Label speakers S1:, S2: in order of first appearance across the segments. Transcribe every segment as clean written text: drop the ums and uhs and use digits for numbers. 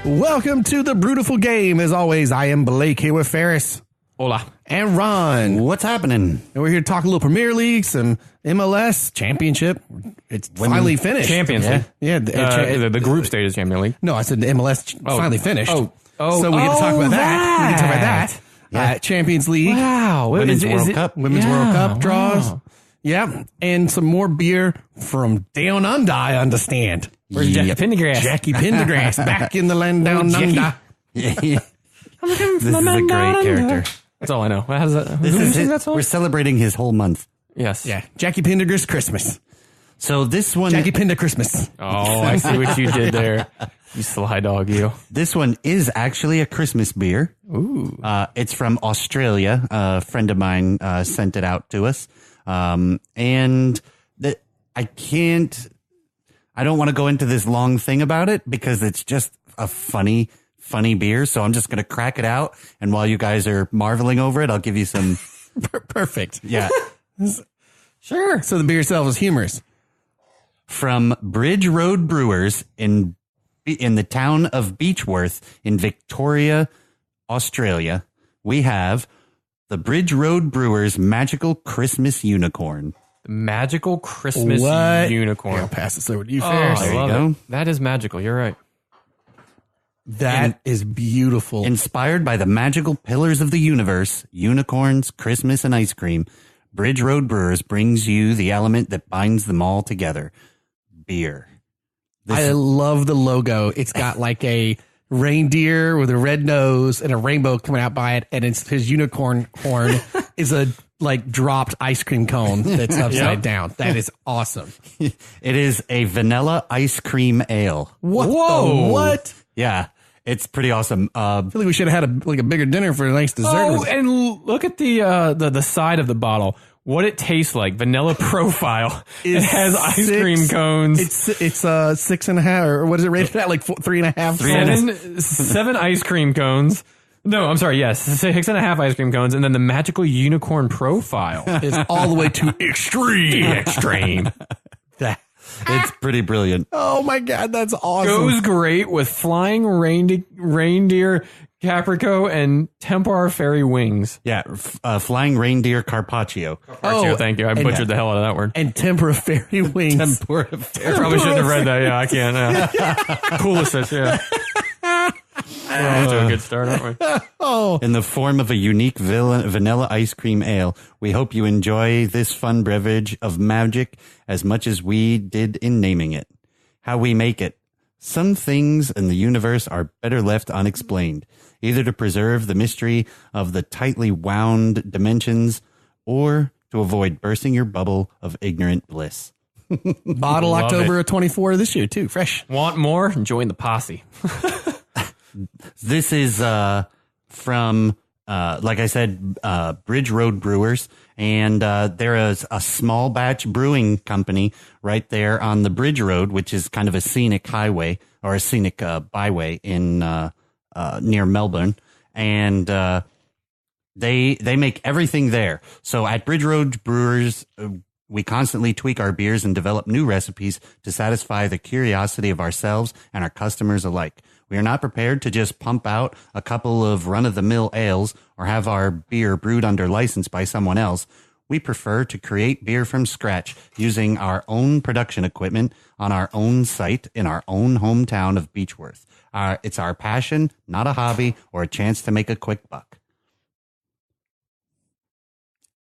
S1: Welcome to the Brewtiful Game. As always, I am Blake here with Ferris.
S2: Hola.
S1: And Ron.
S3: What's happening?
S1: And we're here to talk a little Premier League, some MLS Championship. It's finally finished.
S2: Champions League.
S1: Yeah.
S2: The group stage is Champions League.
S1: No, I said the MLS finally finished.
S2: So
S1: we get to talk about that. We get to talk about that.
S3: Yeah.
S1: Champions League.
S2: Wow.
S3: Women's World Cup.
S1: Women's World Cup draws.
S2: Wow.
S1: Yeah. And some more beer from down under, I understand.
S2: Where's Jackie Pendergrass?
S1: Jackie Pendergrass back in the land down under.
S3: This is a great character.
S2: That's all I know. How does that? Who sings that song?
S3: We're celebrating his whole month.
S2: Yes.
S1: Yeah. Jackie Pendergrass Christmas.
S3: So this one,
S1: Jackie Pender Christmas.
S2: Oh, I see what you did there. You sly dog, you.
S3: this one is actually a Christmas beer.
S2: Ooh.
S3: It's from Australia. A friend of mine sent it out to us, and I don't want to go into this long thing about it because it's just a funny beer. So I'm just going to crack it out. And while you guys are marveling over it, I'll give you some.
S1: Perfect.
S3: Yeah.
S1: Sure. So the beer itself is humorous.
S3: From Bridge Road Brewers in the town of Beechworth in Victoria, Australia, we have the Bridge Road Brewers Magical Christmas Unicorn.
S2: The magical Christmas unicorn.
S1: I'll pass this over to you,
S2: Oh,
S1: Ferris.
S2: I love
S3: go.
S2: it. That is magical. You're right.
S1: That is beautiful.
S3: Inspired by the magical pillars of the universe, unicorns, Christmas, and ice cream, Bridge Road Brewers brings you the element that binds them all together. Beer.
S1: I love the logo. It's got like a reindeer with a red nose and a rainbow coming out by it, and it's his unicorn horn is a like dropped ice cream cone that's upside down. That is awesome.
S3: It is a vanilla ice cream ale.
S1: What?
S2: Whoa.
S1: What?
S3: Yeah, it's pretty awesome.
S1: I feel like we should have had a bigger dinner for a nice dessert.
S2: Oh, and look at the side of the bottle. What it tastes like. Vanilla profile. It has ice cream cones.
S1: It's 6.5, or what is it rated at? Like 3.5.
S2: Seven ice cream cones. No, I'm sorry. Yes, 6.5 ice cream cones, and then the magical unicorn profile
S1: is all the way to extreme.
S3: It's pretty brilliant.
S1: Oh my God, that's awesome.
S2: goes great with flying reindeer, Caprico, and Templar fairy wings.
S3: Yeah, flying reindeer Carpaccio.
S2: Oh, thank you. I butchered the hell out of that word.
S1: And tempura fairy wings.
S3: Tempura
S2: I probably shouldn't have read that. Yeah, I can't. Yeah. Coolest fish. Yeah. We're off to a good start, aren't we?
S1: Oh,
S3: In the form of a unique vanilla ice cream ale, we hope you enjoy this fun beverage of magic as much as we did in naming it. How we make it. Some things in the universe are better left unexplained, either to preserve the mystery of the tightly wound dimensions or to avoid bursting your bubble of ignorant bliss.
S1: bottle
S2: Love
S1: October of 24 this year too. Fresh.
S2: Want more? Join the posse.
S3: This is from, like I said, Bridge Road Brewers, and they're a small batch brewing company right there on the Bridge Road, which is kind of a scenic highway or a scenic byway in near Melbourne, and they make everything there. So at Bridge Road Brewers, we constantly tweak our beers and develop new recipes to satisfy the curiosity of ourselves and our customers alike. We are not prepared to just pump out a couple of run-of-the-mill ales or have our beer brewed under license by someone else. We prefer to create beer from scratch using our own production equipment on our own site in our own hometown of Beechworth. It's our passion, not a hobby or a chance to make a quick buck.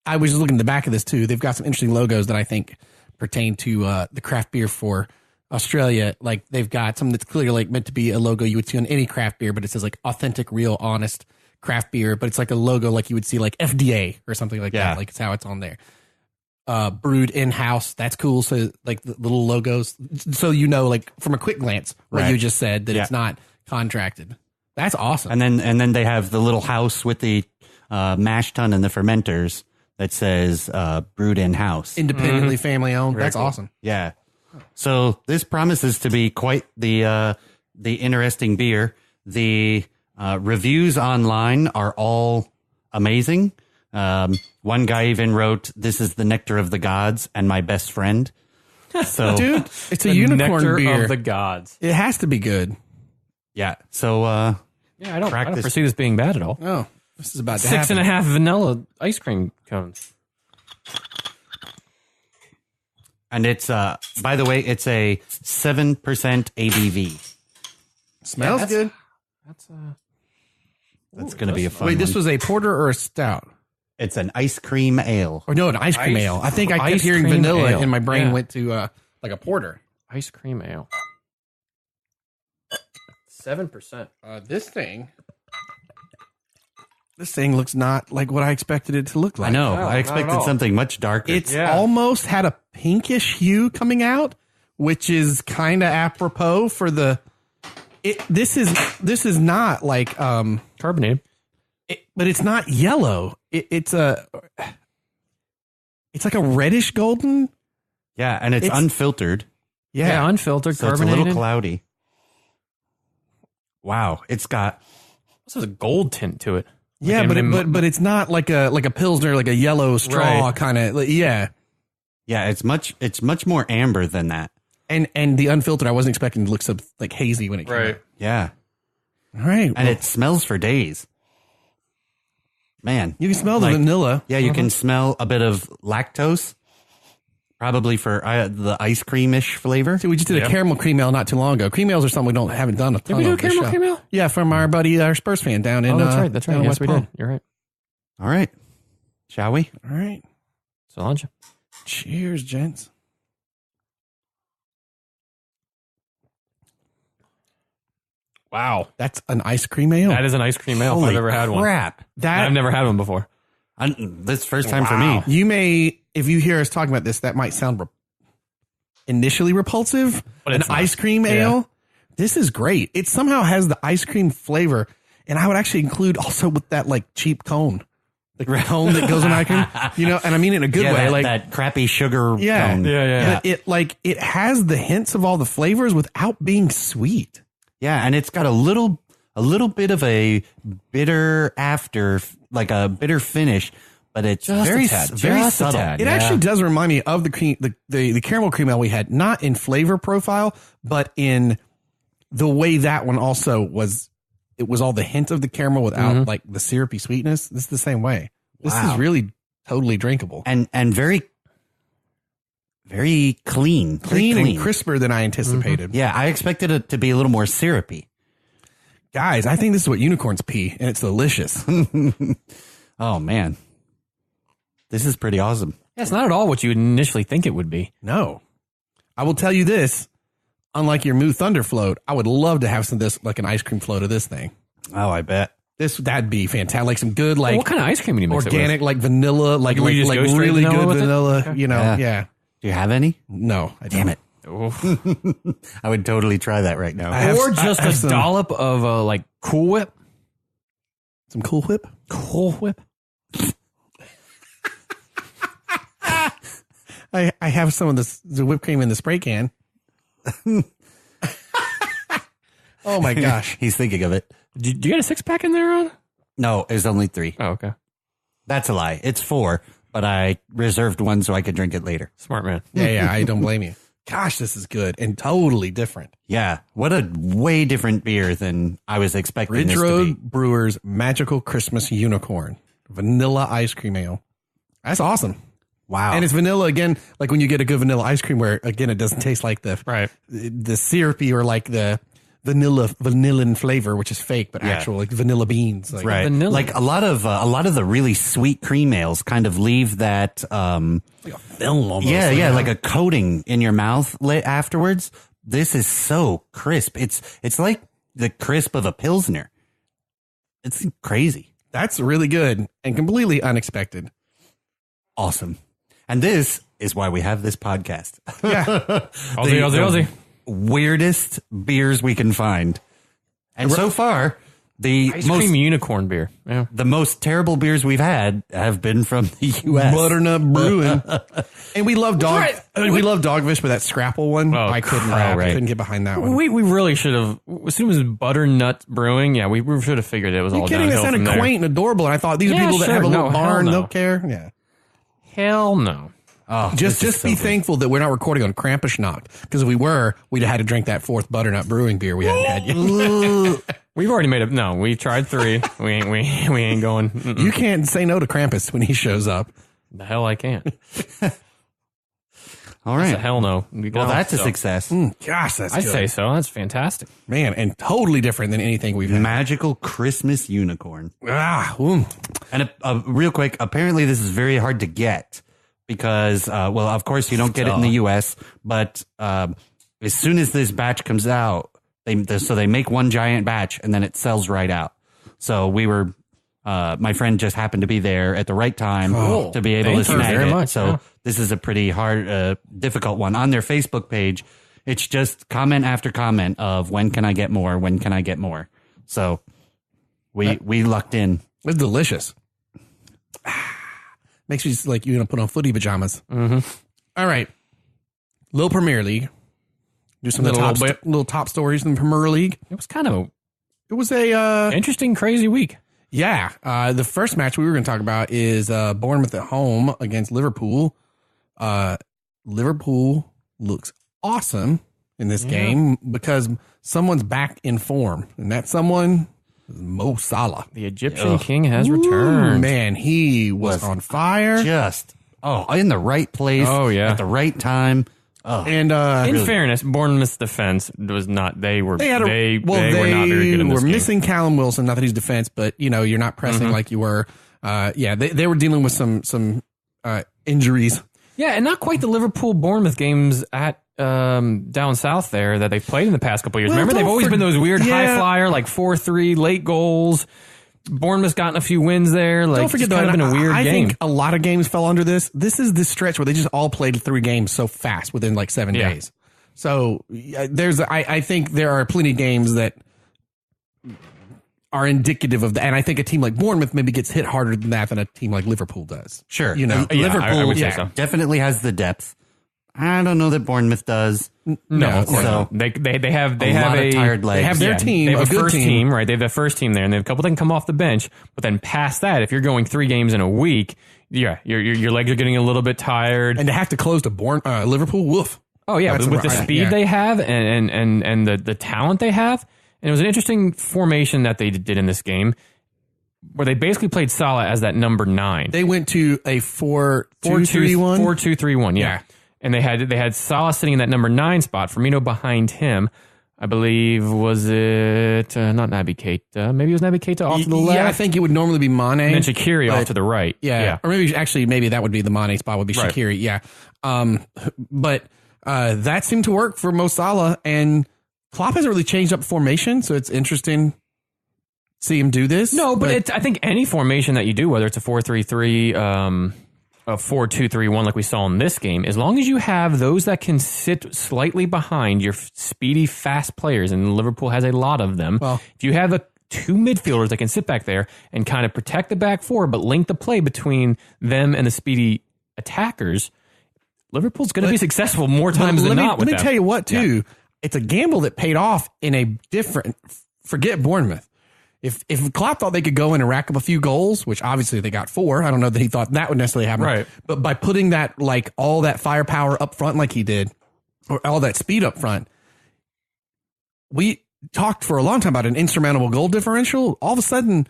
S1: I was just looking at the back of this too. They've got some interesting logos that I think pertain to the craft beer for Australia. Like they've got something that's clearly like meant to be a logo you would see on any craft beer, but it says like authentic, real, honest craft beer. But it's like a logo like you would see like FDA or something like that. Like it's how it's on there. Brewed in-house. That's cool. So like the little logos. So you know, like from a quick glance, what you just said, that it's not contracted. That's awesome.
S3: And then they have the little house with the mash tun and the fermenters that says brewed in-house.
S1: Independently family owned.
S2: Very
S1: That's
S2: cool.
S1: awesome.
S3: Yeah. So this promises to be quite the interesting beer. The reviews online are all amazing. One guy even wrote, "This is the nectar of the gods and my best friend." So,
S1: Dude, it's a
S2: The
S1: unicorn
S2: nectar
S1: beer.
S2: of the gods.
S1: It has to be good.
S3: Yeah. So,
S2: Yeah, I don't
S3: Practice.
S2: foresee this being bad at all.
S1: Oh, this is about to happen.
S2: 6.5 vanilla ice cream cones.
S3: and it's, by the way, it's a 7% ABV.
S1: Smells good.
S2: That's
S3: Going to be a fun
S1: Wait, this
S3: one.
S1: was a porter or a stout?
S3: It's an ice cream ale.
S1: Or no, an ice cream ale. I think I kept
S2: ice
S1: hearing
S2: cream
S1: vanilla
S2: ale.
S1: and my brain
S2: Yeah.
S1: went to like a porter.
S2: ice cream ale. 7%.
S1: This thing looks not like what I expected it to look like.
S3: I know.
S2: No,
S3: I
S2: not at
S3: expected
S2: all.
S3: something much darker.
S1: It's
S2: Yeah.
S1: almost had a pinkish hue coming out, which is kind of apropos for the. This is not like
S2: Carbonated.
S1: but it's not yellow. It's like a reddish golden.
S3: yeah, and it's unfiltered.
S2: Yeah, unfiltered,
S3: So it's a
S2: carbonated.
S3: little cloudy. Wow. It's got
S2: This has a gold tint to it.
S1: Yeah,
S2: Like
S1: but it's not like a pilsner, like a yellow straw
S2: Right.
S1: kind of. Yeah,
S3: it's much more amber than that.
S1: and the unfiltered, I wasn't expecting to look so like hazy when it came out.
S3: Yeah.
S1: All right,
S3: And it smells for days. Man.
S1: you can smell the
S3: like-
S1: vanilla.
S3: Yeah, you can smell a bit of lactose. Probably for the ice creamish flavor.
S1: See, we just did a caramel cream ale not too long ago. Cream ales are something we haven't done a ton
S2: we do
S1: of
S2: a
S1: this
S2: caramel
S1: show.
S2: cream ale?
S1: Yeah, from our buddy, our Spurs fan down in.
S2: Oh, that's right. That's
S1: down
S2: right.
S1: in
S2: Yes,
S1: West
S2: we
S1: Palm.
S2: did. You're right.
S3: All right. Shall we?
S1: All right,
S2: Solange.
S1: cheers, gents.
S2: Wow.
S1: That's an ice cream ale.
S2: That is an ice cream ale if
S3: Holy
S2: I've ever had one.
S3: crap.
S2: I've never had one before.
S3: This is first time for me.
S1: You may, if you hear us talking about this, that might sound initially repulsive.
S2: But
S1: An
S2: it's not.
S1: ice cream
S2: Yeah.
S1: ale. This is great. It somehow has the ice cream flavor, and I would actually include also with that like cheap cone, the cone that goes in ice cream. You know, and I mean it in a good
S3: Yeah,
S1: way.
S3: that,
S1: Like
S3: that crappy sugar
S1: Yeah.
S3: cone.
S2: Yeah.
S1: But it has the hints of all the flavors without being sweet.
S3: Yeah, and it's got a little bit of a bitter like a bitter finish, but it's
S2: Just a
S3: very
S2: tad,
S3: very
S2: just a
S3: subtle.
S2: tad.
S1: It
S2: Yeah.
S1: actually does remind me of the caramel cream ale we had, not in flavor profile, but in the way that one also was. It was all the hint of the caramel without like the syrupy sweetness. This is the same way. This
S3: Wow.
S1: is really totally drinkable.
S3: and very very clean. Very
S1: Clean and crisper than I anticipated.
S3: Yeah, I expected it to be a little more syrupy.
S1: Guys, I think this is what unicorns pee, and it's delicious.
S3: Oh man. This is pretty awesome.
S2: Yeah, it's not at all what you would initially think it would be.
S1: No. I will tell you this. Unlike your Moo Thunder float, I would love to have some of this, like an ice cream float of this thing.
S3: Oh, I bet.
S1: That'd be fantastic. Like some good, like
S2: What kind of ice cream would you mix
S1: organic,
S2: it with?
S1: like vanilla, like
S2: Would you just
S1: like
S2: go straight
S1: really
S2: vanilla
S1: good
S2: with it?
S1: vanilla.
S2: Okay.
S1: You know,
S3: Yeah.
S1: yeah.
S3: Do you have any?
S1: No, I don't.
S3: Damn it.
S2: Oof.
S3: I would totally try that right now.
S1: I have-
S2: Or just
S1: I have
S2: a
S1: some-
S2: dollop of like Cool Whip.
S1: Some Cool Whip.
S2: Cool Whip.
S1: I have some of the whipped cream in the spray can. Oh my gosh.
S3: He's thinking of it.
S2: Do you get a 6-pack in there, Ron?
S3: No, it's only 3.
S2: Oh, okay.
S3: That's a lie. It's 4, but I reserved one so I could drink it later.
S2: Smart man.
S1: Yeah, I don't blame you. Gosh, this is good and totally different.
S3: Yeah, what a way different beer than I was expecting
S1: Bridge
S3: this to
S1: Road
S3: be.
S1: Brewers Magical Christmas Unicorn Vanilla Ice Cream Ale. That's awesome.
S3: Wow.
S1: And it's vanilla again, like when you get a good vanilla ice cream where again it doesn't taste like the syrupy or like the vanillin flavor, which is fake, but actual like vanilla beans. Like,
S3: right.
S2: vanilla.
S3: Like a lot of the really sweet cream ales kind of leave that
S1: like a film almost.
S3: yeah, like a coating in your mouth afterwards. This is so crisp. It's like the crisp of a Pilsner. It's crazy.
S1: That's really good and completely unexpected.
S3: Awesome. And this is why we have this podcast.
S1: Yeah.
S2: Aussie.
S3: Weirdest beers we can find. And so far, the
S2: Ice cream unicorn beer. Yeah.
S3: the most terrible beers we've had have been from the U.S.
S1: Butternut Brewing. And we love we love Dogfish, but that Scrapple one,
S2: Oh,
S1: I couldn't
S3: right.
S1: I couldn't get behind that one.
S2: We really should have, as soon as Butternut Brewing, yeah, we should have figured it was all
S1: You're kidding? It
S2: downhill
S1: sounded
S2: from
S1: quaint and adorable. And I thought these are
S2: Yeah,
S1: people that
S2: sure.
S1: have a little
S2: No, hell
S1: barn,
S2: no.
S1: they'll care. Yeah.
S2: Hell no.
S3: Oh,
S1: Just be thankful that we're not recording on Krampusnacht, because if we were, we'd have had to drink that fourth butternut brewing beer we hadn't had yet.
S2: We've already made it. No, we've tried 3. we ain't going.
S1: You can't say no to Krampus when he shows up.
S2: The hell I can't.
S3: All right.
S2: That's a hell no.
S3: Well, that's a success.
S1: Gosh, that's
S2: I'd
S1: good.
S2: say so. That's fantastic.
S1: Man, and totally different than anything we've had.
S3: Magical Christmas unicorn.
S1: Ooh.
S3: And real quick, apparently this is very hard to get because, well, of course you don't get it in the U.S., but as soon as this batch comes out, they make one giant batch and then it sells right out. So we were, my friend just happened to be there at the right time to be able to snag
S2: very
S3: it.
S2: much,
S3: So
S2: yeah.
S3: this is a pretty hard, difficult one. On their Facebook page, it's just comment after comment of when can I get more? When can I get more? So we lucked in.
S1: It's delicious. Makes you like you're going to put on footy pajamas. Mm-hmm. All right. Little Premier League. Do some of the little top stories in the Premier League.
S2: It was kind of
S1: It was a
S2: interesting, crazy week.
S1: Yeah. The first match we were going to talk about is Bournemouth at home against Liverpool. Liverpool looks awesome in this game because someone's back in form, and that someone is Mo Salah.
S2: The Egyptian king has returned.
S1: Man, he was on fire.
S3: Just in the right place.
S2: Oh, yeah.
S3: At the right time. Oh,
S1: And
S2: In fairness, Bournemouth's defense was not. They were. They were not very good in this game.
S1: missing Callum Wilson. Not that he's defense, but you're not pressing like you were. They were dealing with some injuries.
S2: Yeah, and not quite the Liverpool Bournemouth games at down south there that they've played in the past couple of years.
S1: Well,
S2: Remember, they've always been those weird high
S1: yeah.
S2: flyer, like 4-3 late goals. Bournemouth's gotten a few wins there. Like,
S1: Don't forget,
S2: it's kind of been a weird
S1: I
S2: game.
S1: think a lot of games fell under this. This is the stretch where they just all played 3 games so fast within like 7 days. So I think there are plenty of games that are indicative of that. And I think a team like Bournemouth maybe gets hit harder than that than a team like Liverpool does.
S3: sure.
S1: Liverpool
S2: I would say so.
S3: Definitely has the depth. I don't know that Bournemouth does.
S2: No, of course
S3: So-
S2: not. They have
S3: lot of tired legs.
S1: They have their team,
S2: They have
S1: a
S2: a
S1: good
S2: first
S1: team.
S2: team, right? They have the first team there, and they have a couple that can come off the bench. But then past that, if you're going 3 games in a week, your legs are getting a little bit tired.
S1: And to have to close to Liverpool, woof.
S2: Oh yeah,
S1: That's
S2: with the
S1: right,
S2: speed
S1: yeah.
S2: they have and the talent they have, and it was an interesting formation that they did in this game, where they basically played Salah as that number 9.
S1: They went to a 4-2-3-1.
S2: 4-2-3-1, yeah. And they had Salah sitting in that number 9 spot. Firmino behind him. I believe, was it not Naby Keita? Maybe it was Naby Keita off to the left.
S1: Yeah, I think it would normally be Mane.
S2: And then Shaqiri off to the right.
S1: Yeah. Or maybe that would be the Mane spot would be
S2: Right.
S1: Shaqiri. Yeah. But that seemed to work for Mo Salah, and Klopp hasn't really changed up formation, so it's interesting to see him do this.
S2: No, but I think any formation that you do, whether it's a 4-3-3, a 4-2-3-1 like we saw in this game, as long as you have those that can sit slightly behind your speedy, fast players, and Liverpool has a lot of them.
S1: Well,
S2: if you have 2 midfielders that can sit back there and kind of protect the back 4, but link the play between them and the speedy attackers, Liverpool's going to be successful more times than not.
S1: Let me tell you what, too. Yeah. It's a gamble that paid off in a different. Forget Bournemouth. If Klopp thought they could go in and rack up a few goals, which obviously they got 4, I don't know that he thought that would necessarily happen.
S2: Right.
S1: But by putting that, like, all that firepower up front like he did, or all that speed up front, we talked for a long time about an insurmountable goal differential. All of a sudden,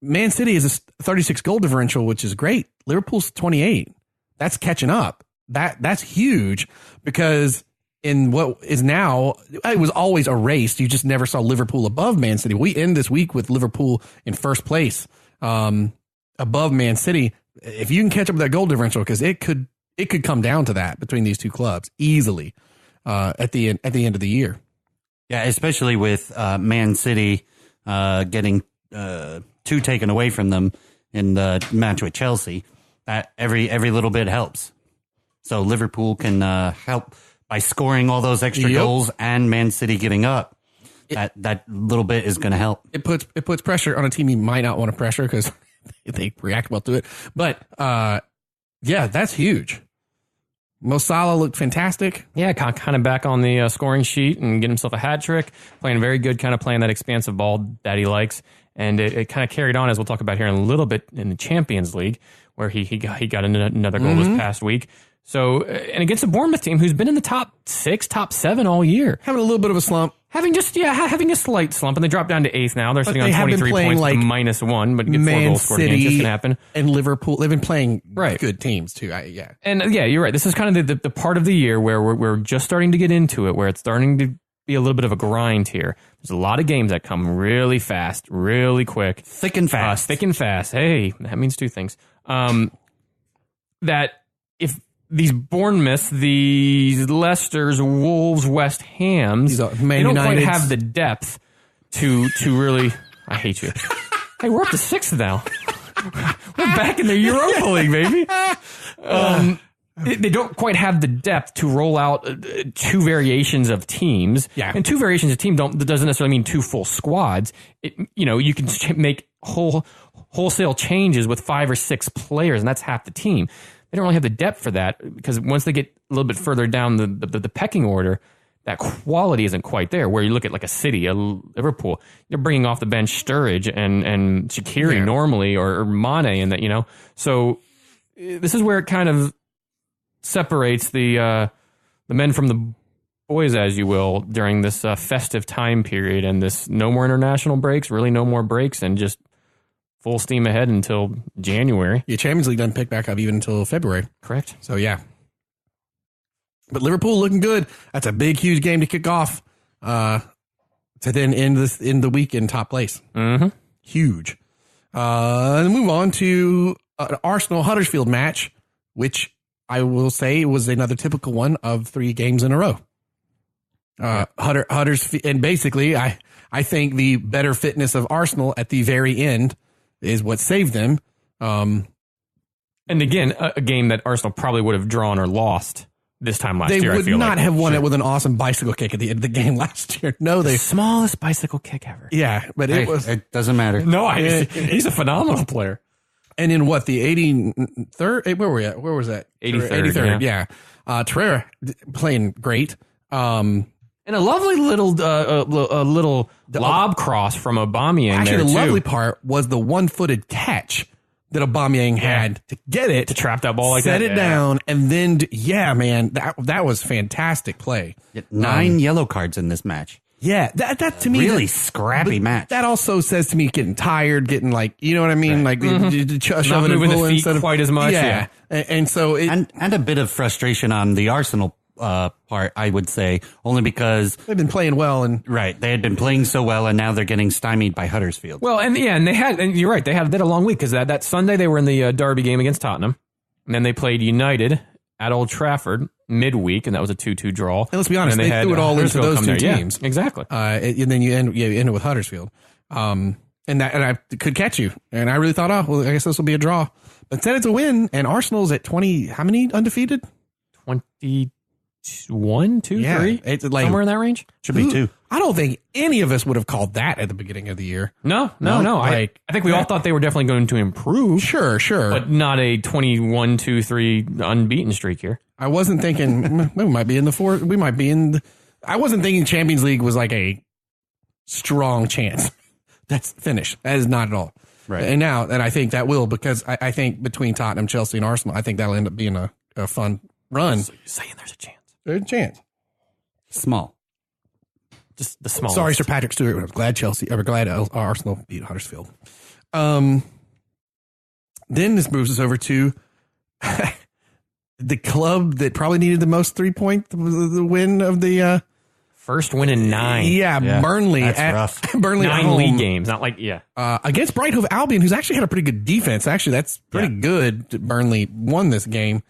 S1: Man City is a 36 goal differential, which is great. Liverpool's 28. That's catching up. That's huge, because in what is now, it was always a race. You just never saw Liverpool above Man City. We end this week with Liverpool in first place, above Man City. If you can catch up with that goal differential, because it could come down to that between these two clubs easily at the end of the year.
S3: Yeah, especially with Man City getting 2 taken away from them in the match with Chelsea. That every little bit helps. So Liverpool can help by scoring all those extra goals, and Man City giving up. That little bit is going to help.
S1: It puts pressure on a team you might not want to pressure because they react well to it. But yeah, that's huge. Mo Salah looked fantastic.
S2: Yeah, kind of back on the scoring sheet and getting himself a hat trick, playing very good, kind of playing that expansive ball that he likes. And it kind of carried on, as we'll talk about here in a little bit, in the Champions League, where he got another goal this past week. So, and against a Bournemouth team who's been in the top 6, top 7 all year.
S1: Having a little bit of a slump.
S2: Having a slight slump, and they dropped down to 8th now. They're sitting on 23 points
S1: like
S2: to -1, but get 4
S1: Man
S2: goals scored against. It's going to happen.
S1: And Liverpool, they've been playing
S2: Right.
S1: good teams too.
S2: And yeah, you're right. This is kind of the part of the year where we're just starting to get into it, where it's starting to be a little bit of a grind here. There's a lot of games that come really fast, really quick.
S3: Thick and fast.
S2: Thick and fast. Hey, that means 2 things. That if these Bournemouths, these Leicesters, Wolves, West Hams, they don't quite have the depth to really... I hate you. Hey, we're up to 6th now. We're back in the Europa League, baby. They don't quite have the depth to roll out 2 variations of teams.
S1: Yeah.
S2: And 2 variations of team doesn't necessarily mean 2 full squads. You can make wholesale changes with 5 or 6 players, and that's half the team. They don't really have the depth for that, because once they get a little bit further down the pecking order, that quality isn't quite there. Where you look at like a City, a Liverpool, they're bringing off the bench Sturridge and Shaqiri normally, or Mane, and that, So this is where it kind of separates the men from the boys, as you will, during this festive time period, and this no more international breaks, really no more breaks, and just full steam ahead until January.
S1: Yeah, Champions League doesn't pick back up even until February.
S2: Correct.
S1: So, yeah. But Liverpool looking good. That's a big, huge game to kick off to then end the week in top place.
S2: Mm-hmm.
S1: Huge. And move on to an Arsenal-Huddersfield match, which I will say was another typical one of 3 games in a row. Huddersfield, and basically, I think the better fitness of Arsenal at the very end is what saved them.
S2: And again, a game that Arsenal probably would have drawn or lost this time last year.
S1: They would not have won
S2: Sure.
S1: it with an awesome bicycle kick at the end of the game last year. No,
S2: The smallest bicycle kick ever.
S1: Yeah, but
S3: It doesn't matter.
S2: No, he's a phenomenal player.
S1: And in what, the 83rd? Where were we at? Where was that?
S2: 83rd,
S1: yeah. Torreira playing great.
S2: And a lovely little lob cross from Aubameyang.
S1: Actually,
S2: there
S1: the
S2: too.
S1: lovely part was the one-footed catch that Aubameyang had to get it,
S2: to trap that ball like
S1: set
S2: that.
S1: it down, and then man, that was fantastic play.
S3: 9 yellow cards in this match.
S1: Yeah, that to me
S3: Really scrappy match.
S1: That also says to me getting tired, getting like, you know what I mean, like shoving
S2: Not moving
S1: and
S2: the feet
S1: instead of
S2: quite as much.
S1: Yeah, and so
S3: and a bit of frustration on the Arsenal part, I would say, only because
S1: they've been playing well, and
S3: they had been playing so well, and now they're getting stymied by Huddersfield.
S2: Well, and you're right, they had a long week, because that Sunday they were in the Derby game against Tottenham, and then they played United at Old Trafford midweek, and that was a 2-2 draw.
S1: And let's be honest,
S2: and
S1: they threw it all into those 2 teams.
S2: Yeah, exactly.
S1: And then you end it with Huddersfield. And I could catch you. And I really thought, I guess this will be a draw. But instead it's a win, and Arsenal's at 20, how many undefeated?
S2: 21, 2, 3?
S1: It's like,
S2: somewhere in that range?
S3: Should be 2.
S1: I don't think any of us would have called that at the beginning of the year.
S2: No.
S1: Like,
S2: I think we all thought they were definitely going to improve.
S1: Sure.
S2: But not a 21, 2, 3 unbeaten streak here.
S1: I wasn't thinking we might be in the 4. We might be in. I wasn't thinking Champions League was like a strong chance. That's finished. That is not at all.
S3: Right.
S1: And now, I think that will, because I think between Tottenham, Chelsea, and Arsenal, I think that'll end up being a fun run.
S2: So you're saying there's a chance.
S1: There's a chance.
S3: Small.
S2: Just the smallest.
S1: Sorry, Sir Patrick Stewart. I'm glad Arsenal beat Huddersfield. Then this moves us over to the club that probably needed the most 3-point the win of the
S2: first win in 9.
S1: Yeah, Burnley.
S3: That's rough.
S1: Burnley
S2: 9
S1: at home,
S2: league games. Not like,
S1: against Brighthope Albion, who's actually had a pretty good defense. Actually, that's pretty good. Burnley won this game.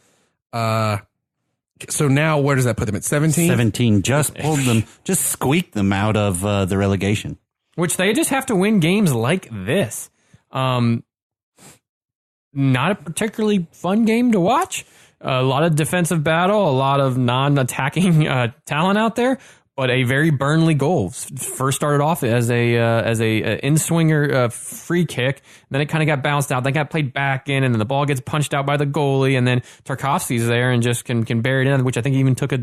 S1: So now where does that put them, at 17?
S3: 17 just pulled them, just squeaked them out of the relegation.
S2: which they just have to win games like this. Not a particularly fun game to watch. A lot of defensive battle, a lot of non-attacking talent out there, but a very Burnley goal. First started off as a in-swinger free kick, then it kind of got bounced out, then got played back in, and then the ball gets punched out by the goalie, and then Tarkovsky's there and just can bury it in, which I think even took a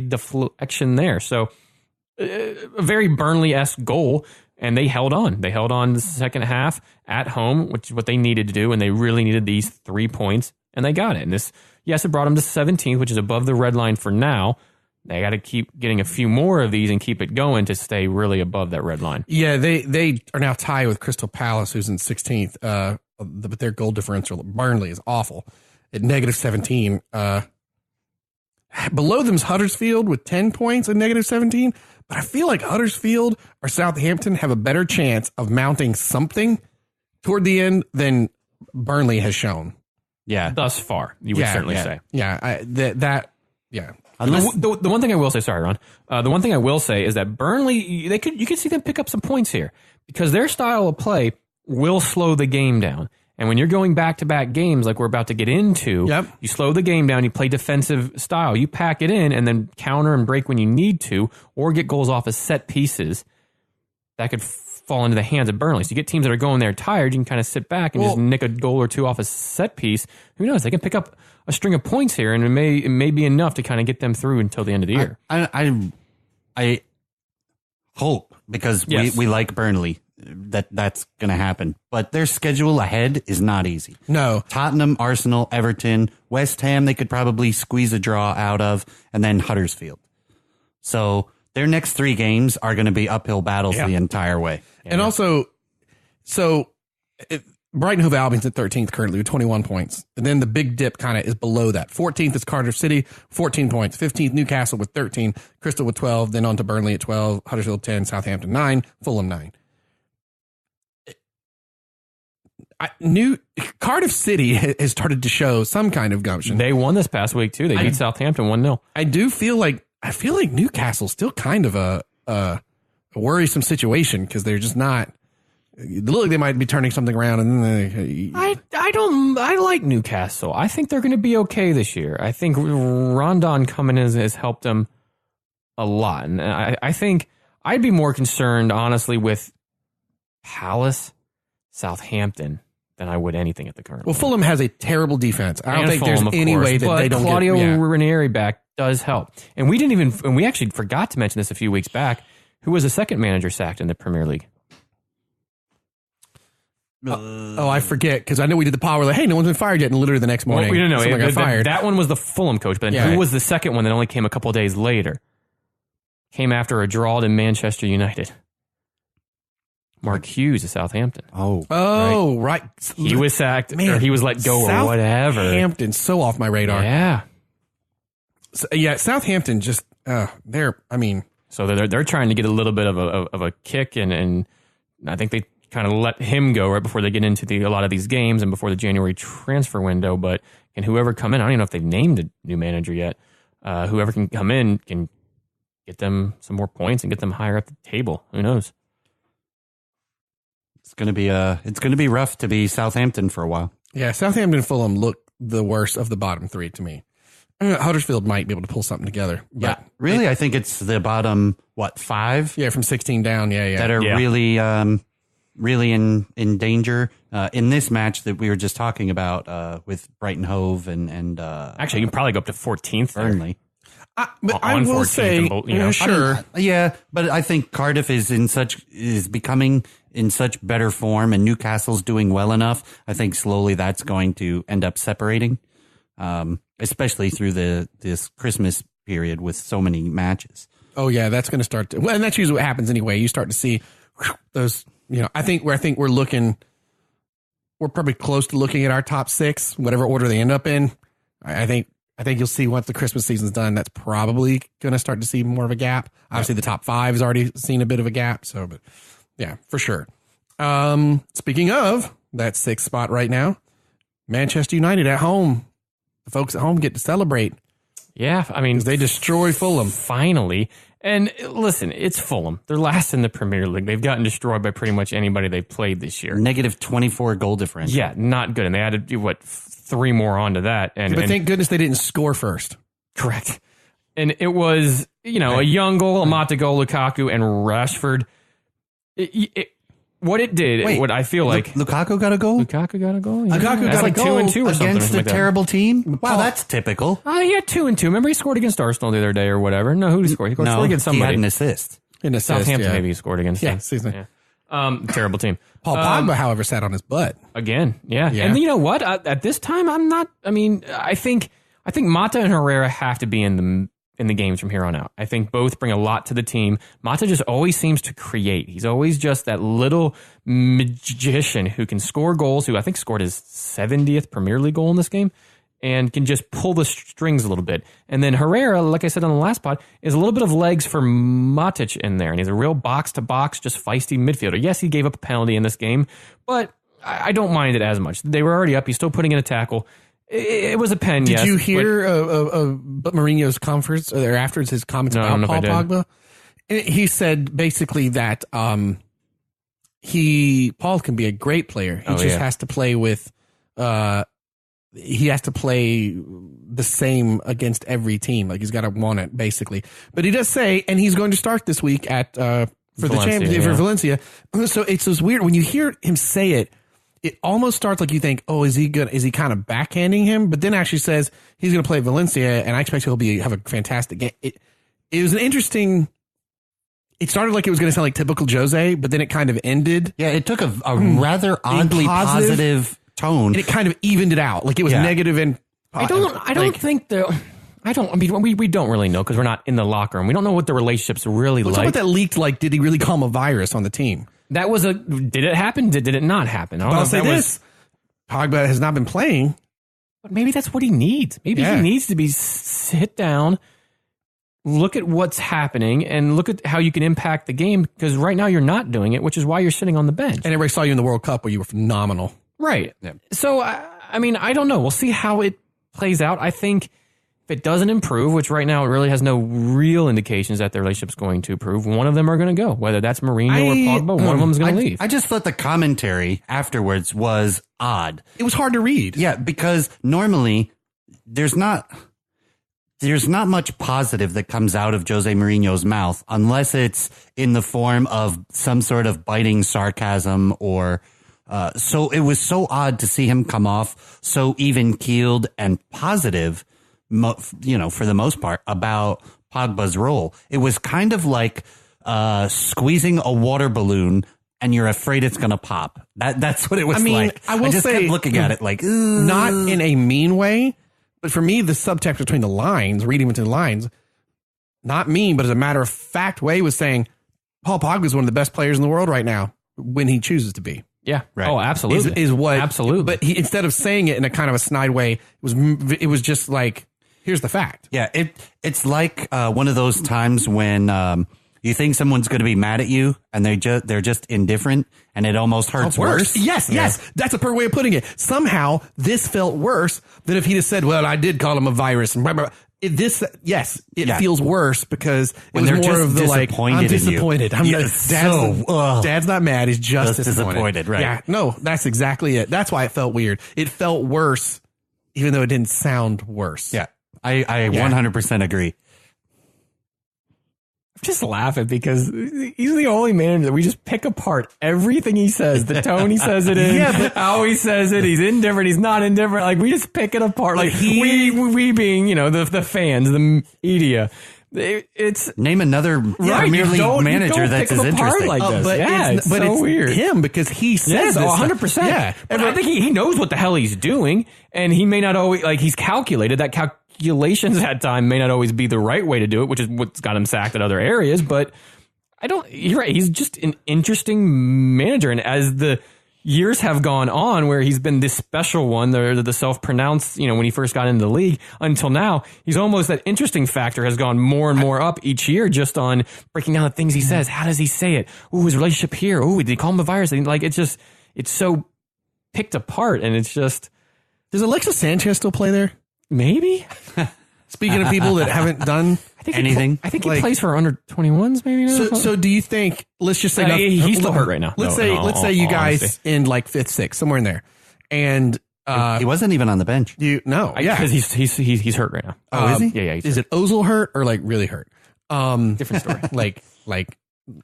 S2: deflection there. So a very Burnley-esque goal. And they held on. They held on the second half at home, which is what they needed to do, and they really needed these 3 points. and they got it. And this, yes, it brought them to 17th, which is above the red line for now. They got to keep getting a few more of these and keep it going to stay really above that red line.
S1: Yeah, they are now tied with Crystal Palace, who's in 16th. But their goal differential, Burnley, is awful at -17. Below them is Huddersfield with 10 points at -17. But I feel like Huddersfield or Southampton have a better chance of mounting something toward the end than Burnley has shown.
S3: Yeah.
S2: Thus far, you would certainly say.
S1: Yeah. Yeah.
S2: Unless, the one thing I will say, sorry, Ron. The one thing I will say is that Burnley, you could see them pick up some points here because their style of play will slow the game down. And when you're going back-to-back games like we're about to get into, you slow the game down, you play defensive style, you pack it in, and then counter and break when you need to, or get goals off as set pieces. That could fall into the hands of Burnley. So you get teams that are going there tired, you can kind of sit back and just nick a goal or two off a set piece. Who knows? They can pick up a string of points here, and it may be enough to kind of get them through until the end of the year.
S3: I hope, because we like Burnley, that's going to happen. But their schedule ahead is not easy.
S1: No.
S3: Tottenham, Arsenal, Everton, West Ham, they could probably squeeze a draw out of, and then Huddersfield. So their next 3 games are going to be uphill battles the entire way.
S1: And also, Brighton Hove Albion's at 13th currently with 21 points. And then the big dip kind of is below that. 14th is Cardiff City, 14 points. 15th, Newcastle with 13, Crystal with 12, then on to Burnley at 12, Huddersfield 10, Southampton 9, Fulham 9. Cardiff City has started to show some kind of gumption.
S2: They won this past week, too. They beat Southampton 1-0.
S1: I feel like Newcastle's still kind of a worrisome situation because they're just not. Look like they might be turning something around, and then
S2: I like Newcastle. I think they're going to be okay this year. I think Rondon coming in has helped them a lot, and I think I'd be more concerned, honestly, with Palace, Southampton than I would anything at the current.
S1: Well,
S2: moment.
S1: Fulham has a terrible defense. I don't
S2: And
S1: think
S2: Fulham,
S1: there's any way that they don't
S2: Claudio
S1: get.
S2: Ranieri back does help, and we actually forgot to mention this a few weeks back. Who was the second manager sacked in the Premier League?
S1: I forget because I know we did the power. Like, hey, no one's been fired yet, and literally the next morning, someone got fired.
S2: That one was the Fulham coach, but then who was the second one that only came a couple of days later? Came after a draw to Manchester United. Mark Hughes of Southampton.
S1: Right.
S2: He was sacked, or he was let go, or whatever.
S1: Southampton's so off my radar.
S2: Yeah.
S1: Southampton just they're. I mean,
S2: so they're trying to get a little bit of a kick, and I think they kind of let him go right before they get into a lot of these games and before the January transfer window. But can whoever come in, I don't even know if they've named a new manager yet. Whoever can come in can get them some more points and get them higher up the table. Who knows?
S3: It's going to be rough to be Southampton for a while.
S1: Yeah, Southampton and Fulham look the worst of the bottom 3 to me. Huddersfield might be able to pull something together. But
S3: really, I think it's the bottom 5.
S1: Yeah, from 16 down. Yeah.
S3: That are really in danger in this match that we were just talking about with Brighton Hove and
S2: actually you can probably go up to 14th
S3: Burnley.
S1: But I will say, sure,
S3: but I think Cardiff is becoming in such better form, and Newcastle's doing well enough. I think slowly that's going to end up separating, especially through this Christmas period with so many matches.
S1: Oh yeah, that's going to start to. Well, and that's usually what happens anyway. You start to see those. I think we're looking. We're probably close to looking at our top 6, whatever order they end up in. I think you'll see once the Christmas season's done, that's probably going to start to see more of a gap. Obviously, the top 5 has already seen a bit of a gap. So, but yeah, for sure. Speaking of that 6th spot right now, Manchester United at home. The folks at home get to celebrate.
S2: Yeah, I mean,
S1: they destroy Fulham
S2: finally. And listen, it's Fulham. They're last in the Premier League. They've gotten destroyed by pretty much anybody they've played this year.
S3: Negative 24 goal difference.
S2: Yeah, not good. And they added 3 more onto that. And
S1: thank goodness they didn't score first.
S2: Correct. And it was, a young goal, a Mata goal, Lukaku, and Rashford. What it did, what I feel like...
S3: Lukaku got a goal?
S2: Lukaku got a goal? Yeah.
S1: Lukaku got a goal
S2: 2-2 or something.
S3: Against a terrible team? Wow, that's typical.
S2: He had 2-2. Remember he scored against Arsenal the other day or whatever? No, who did he score? He scored against somebody.
S3: He had an assist.
S2: Southampton maybe he scored against them.
S1: Yeah.
S2: Terrible team.
S1: Paul Pogba, however, sat on his butt.
S2: Again, yeah.
S1: Yeah.
S2: And you know what? At this time, I'm not. I mean, I think Mata and Herrera have to be in the games from here on out. I think both bring a lot to the team. Mata just always seems to create. He's always just that little magician who can score goals, who I think scored his 70th Premier League goal in this game, and can just pull the strings a little bit. And then Herrera, like I said on the last pod, is a little bit of legs for Matic in there. And he's a real box-to-box, just feisty midfielder. Yes, he gave up a penalty in this game, but I don't mind it as much. They were already up. He's still putting in a tackle. It was a pen,
S1: Did
S2: yes.
S1: you hear Mourinho's conference or afterwards his comments about Paul Pogba? He said basically that Paul can be a great player. He has to play with he has to play the same against every team. Like he's got to want it basically. But he does say, and he's going to start this week at for the Champions for Valencia. So it's just weird when you hear him say it. It almost starts like you think, oh, is he good? Is he kind of backhanding him? But then actually says he's going to play Valencia, and I expect he'll have a fantastic game. It was an interesting. It started like it was going to sound like typical Jose, but then it kind of ended.
S3: Yeah, it took a rather oddly positive tone,
S1: and it kind of evened it out. Like it was negative and.
S2: I don't think the. I mean, we don't really know because we're not in the locker room. We don't know what the relationship's really like.
S1: What that leaked like? Did he really call him a virus on the team?
S2: That was did it happen? Did it not happen?
S1: I'll say this. Pogba has not been playing.
S2: But maybe that's what he needs. Maybe he needs to be sit down, look at what's happening, and look at how you can impact the game because right now you're not doing it, which is why you're sitting on the bench.
S1: And everybody saw you in the World Cup where you were phenomenal.
S2: Right. Yeah. So, I mean, I don't know. We'll see how it plays out. I think if it doesn't improve, which right now it really has no real indications that their relationship's going to improve, one of them are going to go. Whether that's Mourinho or Pogba, one of them's going to leave.
S3: I just thought the commentary afterwards was odd.
S1: It was hard to read.
S3: Yeah, because normally there's not much positive that comes out of Jose Mourinho's mouth unless it's in the form of some sort of biting sarcasm or so it was so odd to see him come off so even-keeled and positive, for the most part, about Pogba's role. It was kind of like squeezing a water balloon and you're afraid it's going to pop. That's what it was like.
S1: I will
S3: just
S1: say,
S3: kept looking at it like,
S1: not in a mean way, but for me, the subtext between the lines, reading between the lines, not mean, but as a matter of fact way was saying Paul Pogba is one of the best players in the world right now when he chooses to be.
S2: Yeah. Right. Oh, absolutely.
S1: Is what
S2: absolutely.
S1: But he, instead of saying it in a kind of a snide way, it was just like, here's the fact.
S3: Yeah, it's like one of those times when you think someone's going to be mad at you and they're just indifferent and it almost hurts worse.
S1: Yes, that's a perfect way of putting it. Somehow this felt worse than if he just said, "Well, I did call him a virus." And blah, blah, blah. It feels worse because it was more of the like, I'm disappointed. Dad's not mad. He's just disappointed.
S3: Right?
S1: Yeah, no, that's exactly it. That's why it felt weird. It felt worse, even though it didn't sound worse.
S3: Yeah, I 100% agree.
S2: I'm just laughing because he's the only manager that we just pick apart everything he says, the tone he says it in, how he says it, he's indifferent, he's not indifferent. Like we just pick it apart. Like we being, the fans, the media. It's
S3: name another Premier League manager that's as interesting.
S2: Like this.
S1: It's so weird. Him because he says
S2: 100%. Yeah, but I think he knows what the hell he's doing, and he may not always he's calculated that calculations at time may not always be the right way to do it, which is what's got him sacked at other areas. But you're right. He's just an interesting manager, and as the years have gone on where he's been this special one, the self-pronounced, when he first got into the league until now, he's almost that interesting factor has gone more and more up each year just on breaking down the things he says. How does he say it? Ooh, his relationship here. Ooh, did he call him a virus? Like, it's so picked apart and it's just.
S1: Does Alexis Sanchez still play there?
S2: Maybe.
S1: Speaking of people that haven't done
S2: anything, I think he plays for under 21s. Maybe. Now.
S1: So do you think? Let's just say
S2: he's still hurt right now.
S1: Let's say you guys in like 5th, 6th, somewhere in there, and
S3: he wasn't even on the bench.
S2: Because he's hurt right now.
S1: Oh, is he?
S2: Yeah.
S1: Is it Ozil hurt or like really hurt?
S2: Different story.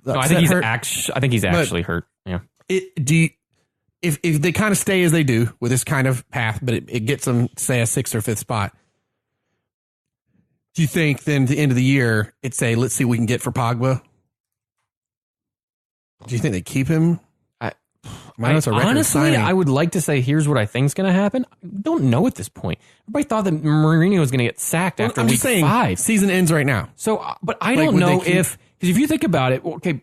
S2: No, I think he's actually hurt. Yeah.
S1: If they kind of stay as they do with this kind of path, but it gets them, say, a 6th or 5th spot, do you think then at the end of the year, it's let's see what we can get for Pogba? Do you think they keep him?
S2: Honestly, I would like to say here's what I think is going to happen. I don't know at this point. Everybody thought that Mourinho was going to get sacked after week 5.
S1: Season ends right now.
S2: So, but I don't know because if you think about it, okay,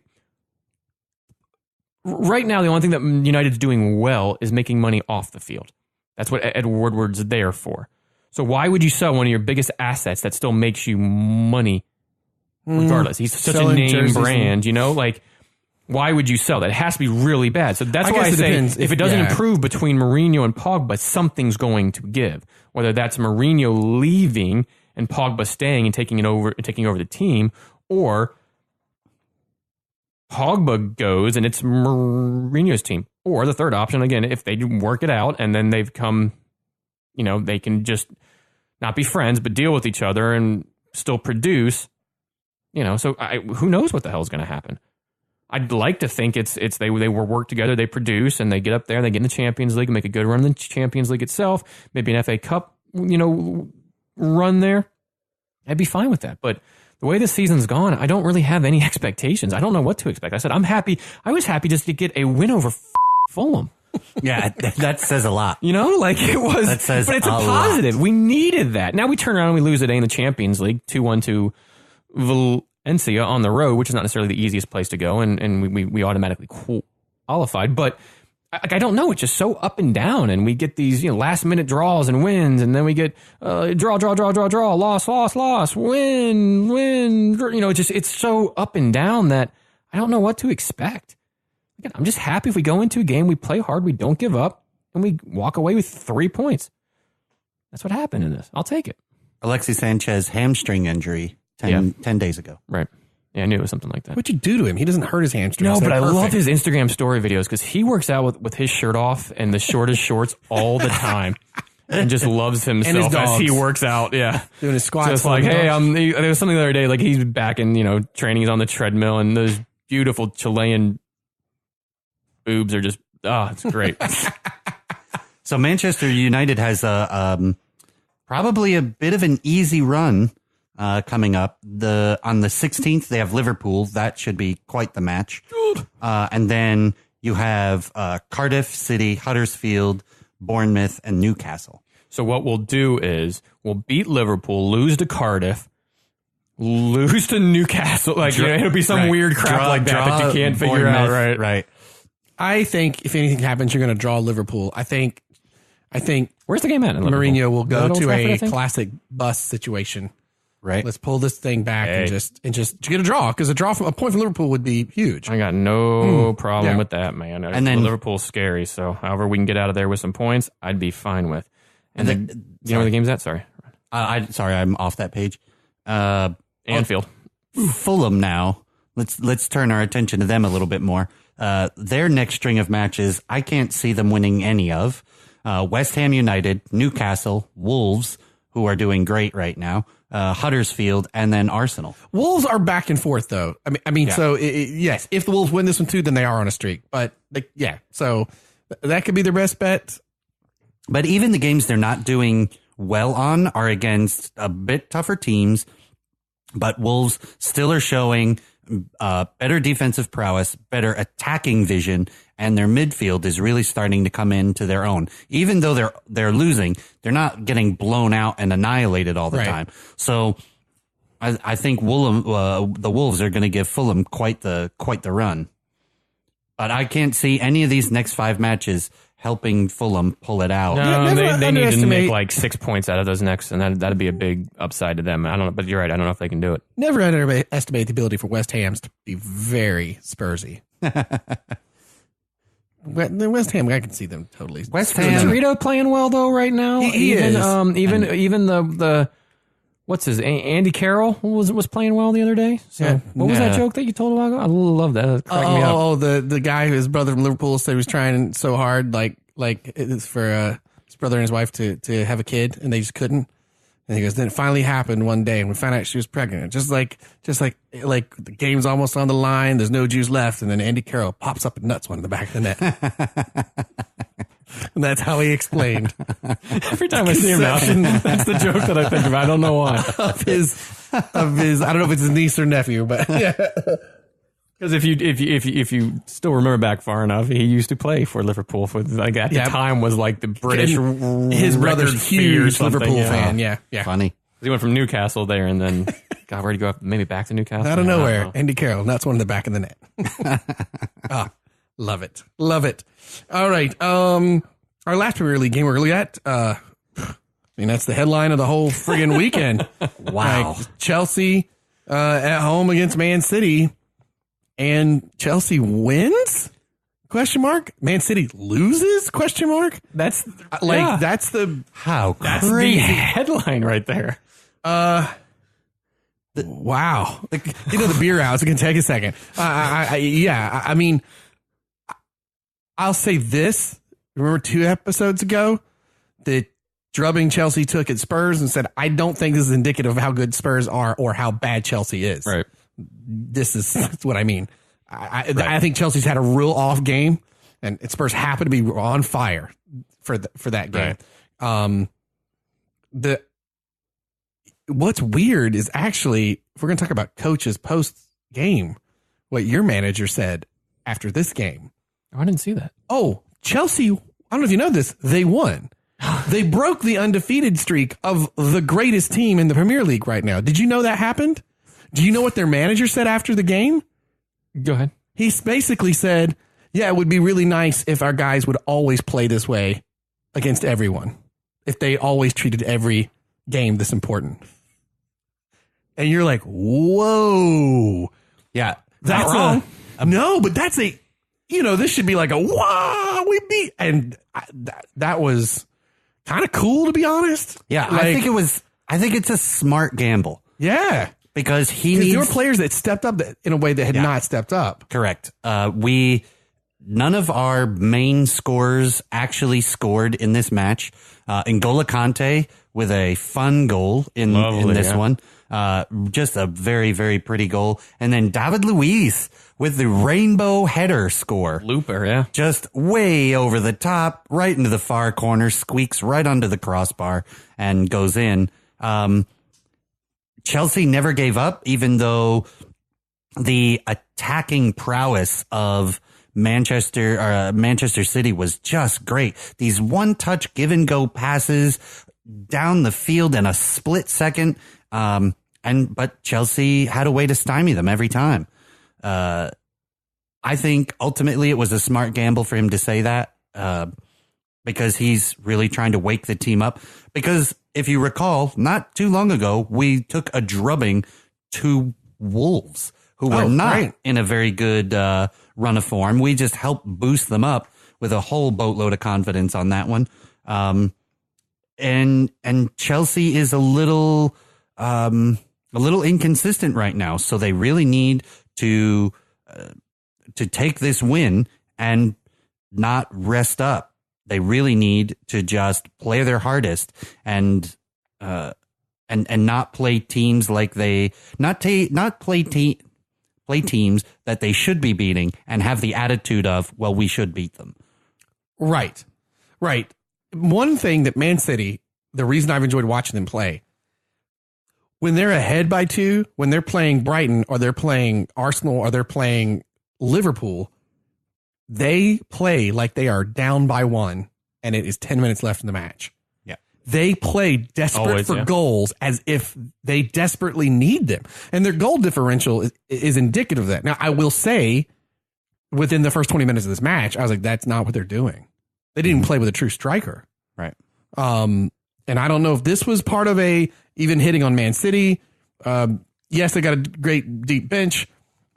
S2: right now the only thing that United's doing well is making money off the field. That's what Ed Woodward's there for. So why would you sell one of your biggest assets that still makes you money regardless? He's such a name brand, like. Why would you sell that? It has to be really bad. So that's why I say if it doesn't improve between Mourinho and Pogba, something's going to give. Whether that's Mourinho leaving and Pogba staying and taking over the team, or Pogba goes and it's Mourinho's team. Or the third option, again, if they work it out and then they've come, they can just not be friends but deal with each other and still produce. So who knows what the hell is going to happen? I'd like to think it's they will work together, they produce, and they get up there, they get in the Champions League and make a good run in the Champions League itself, maybe an FA Cup, run there. I'd be fine with that. But the way the season's gone, I don't really have any expectations. I don't know what to expect. I said I'm happy. I was happy just to get a win over Fulham.
S3: Yeah, that says a lot.
S2: It was.
S3: That says
S2: but it's a positive. Lot. We needed that. Now we turn around and we lose today in the Champions League, 2-1 to Valencia on the road, which is not necessarily the easiest place to go, and we automatically qualified. But I don't know. It's just so up and down, and we get these last minute draws and wins, and then we get draw, loss, win. It's so up and down that I don't know what to expect. Again, I'm just happy if we go into a game, we play hard, we don't give up, and we walk away with 3 points. That's what happened in this. I'll take it.
S3: Alexis Sanchez hamstring injury 10 days ago.
S2: Right. Yeah, I knew it was something like that.
S1: What'd you do to him? He doesn't hurt his hamstrings.
S2: No, but I love his Instagram story videos because he works out with his shirt off and the shortest shorts all the time. And just loves himself as he works out. Yeah.
S1: Doing his squats.
S2: So it's like, hey, there was something the other day, like he's back in, training, he's on the treadmill, and those beautiful Chilean boobs are just, it's great.
S3: So Manchester United has probably a bit of an easy run coming up. On the 16th, they have Liverpool. That should be quite the match. And then you have Cardiff, City, Huddersfield, Bournemouth, and Newcastle.
S2: So what we'll do is we'll beat Liverpool, lose to Cardiff, lose to Newcastle. It'll be some weird crap that you can't figure out.
S3: Right.
S1: I think if anything happens, you're going to draw Liverpool. I think
S2: where's the game at?
S1: Mourinho will go to a classic bus situation.
S3: Right.
S1: Let's pull this thing back and just get a draw, because a point from Liverpool would be huge.
S2: I got no problem with that, man. And then Liverpool's scary, so however we can get out of there with some points, I'd be fine with. And then you know where the game's at? Sorry.
S3: Sorry, I'm off that page.
S2: Anfield.
S3: Fulham now. Let's turn our attention to them a little bit more. Their next string of matches, I can't see them winning any of. West Ham United, Newcastle, Wolves, who are doing great right now, Huddersfield, and then Arsenal.
S1: Wolves are back and forth, though. So yes, if the Wolves win this one too, then they are on a streak. But so that could be their best bet.
S3: But even the games they're not doing well on are against a bit tougher teams. But Wolves still are showing better defensive prowess, better attacking vision, and their midfield is really starting to come into their own. Even though they're losing, they're not getting blown out and annihilated all the time. So I think the Wolves are going to give Fulham quite the run. But I can't see any of these next 5 matches helping Fulham pull it out.
S2: No, they need to make like 6 points out of those next, and that'd be a big upside to them. I don't know, but you're right. I don't know if they can do it.
S1: Never underestimate the ability for West Ham's to be very Spursy. The West Ham, I can see them totally.
S3: West Ham,
S2: Torito playing well though right now.
S1: He is.
S2: Even the what's his Andy Carroll was playing well the other day. So what was that joke that you told a while ago? I love that. It cracked me up.
S1: Oh, the guy whose brother from Liverpool said he was trying so hard, like it's for his brother and his wife to have a kid, and they just couldn't. And he goes, then it finally happened one day, and we found out she was pregnant. Just like the game's almost on the line, there's no juice left, and then Andy Carroll pops up and nuts one in the back of the net. And that's how he explained.
S2: Every time I see him out, that's the joke that I think of. I don't know why.
S1: of his, I don't know if it's his niece or nephew, but yeah.
S2: Because if you still remember back far enough, he used to play for Liverpool for like at the time was like the British.
S1: His brother's huge Liverpool fan. Yeah.
S3: Funny.
S2: He went from Newcastle there, and then God, where'd he go up? Maybe back to Newcastle.
S1: Out of nowhere, Andy Carroll. That's one in the back of the net. Love it. All right. Our last Premier League game we're really at. I mean, that's the headline of the whole friggin' weekend.
S3: Wow.
S1: Chelsea at home against Man City. And Chelsea wins? Question mark. Man City loses? Question mark.
S2: That's
S1: that's the
S2: the headline right there.
S1: Wow. The beer house. It can take a second. I mean, I'll say this. Remember 2 episodes ago, the drubbing Chelsea took at Spurs and said, I don't think this is indicative of how good Spurs are or how bad Chelsea is.
S2: Right.
S1: That's what I mean. I think Chelsea's had a real off game, and Spurs happen to be on fire for that game.
S2: Right.
S1: What's weird is actually, if we're going to talk about coaches post game, what your manager said after this game.
S2: Oh, I didn't see that.
S1: Oh, Chelsea, I don't know if you know this, they won. They broke the undefeated streak of the greatest team in the Premier League right now. Did you know that happened? Do you know what their manager said after the game?
S2: Go ahead.
S1: He basically said, yeah, it would be really nice if our guys would always play this way against everyone. If they always treated every game this important. And you're like, whoa.
S3: Yeah.
S1: That's
S3: not wrong.
S1: No, but that's this should be like a, wow, we beat. And that was kind of cool, to be honest.
S3: Yeah. I think it's a smart gamble.
S1: Yeah.
S3: Because
S1: there were players that stepped up in a way that had not stepped up.
S3: Correct. None of our main scorers actually scored in this match. N'Golo Kante with a fun goal in this one. Just a very, very pretty goal. And then David Luiz with the rainbow header score.
S2: Looper, yeah.
S3: Just way over the top, right into the far corner, squeaks right under the crossbar and goes in. Chelsea never gave up, even though the attacking prowess of Manchester City was just great. These one-touch give-and-go passes down the field in a split second, but Chelsea had a way to stymie them every time. I think ultimately it was a smart gamble for him to say that, because he's really trying to wake the team up. Because if you recall, not too long ago, we took a drubbing to Wolves, who were not in a very good run of form. We just helped boost them up with a whole boatload of confidence on that one. And Chelsea is a little inconsistent right now, so they really need to take this win and not rest up. They really need to just play their hardest and not play teams like play teams that they should be beating and have the attitude of, well, we should beat them.
S1: Right. One thing that Man City, the reason I've enjoyed watching them play, when they're ahead by 2, when they're playing Brighton or they're playing Arsenal or they're playing Liverpool, they play like they are down by 1 and it is 10 minutes left in the match.
S3: Yeah.
S1: They play desperate for goals as if they desperately need them. And their goal differential is indicative of that. Now, I will say, within the first 20 minutes of this match, I was like, that's not what they're doing. They didn't play with a true striker.
S3: Right.
S1: And I don't know if this was part of even hitting on Man City. Yes, they got a great deep bench,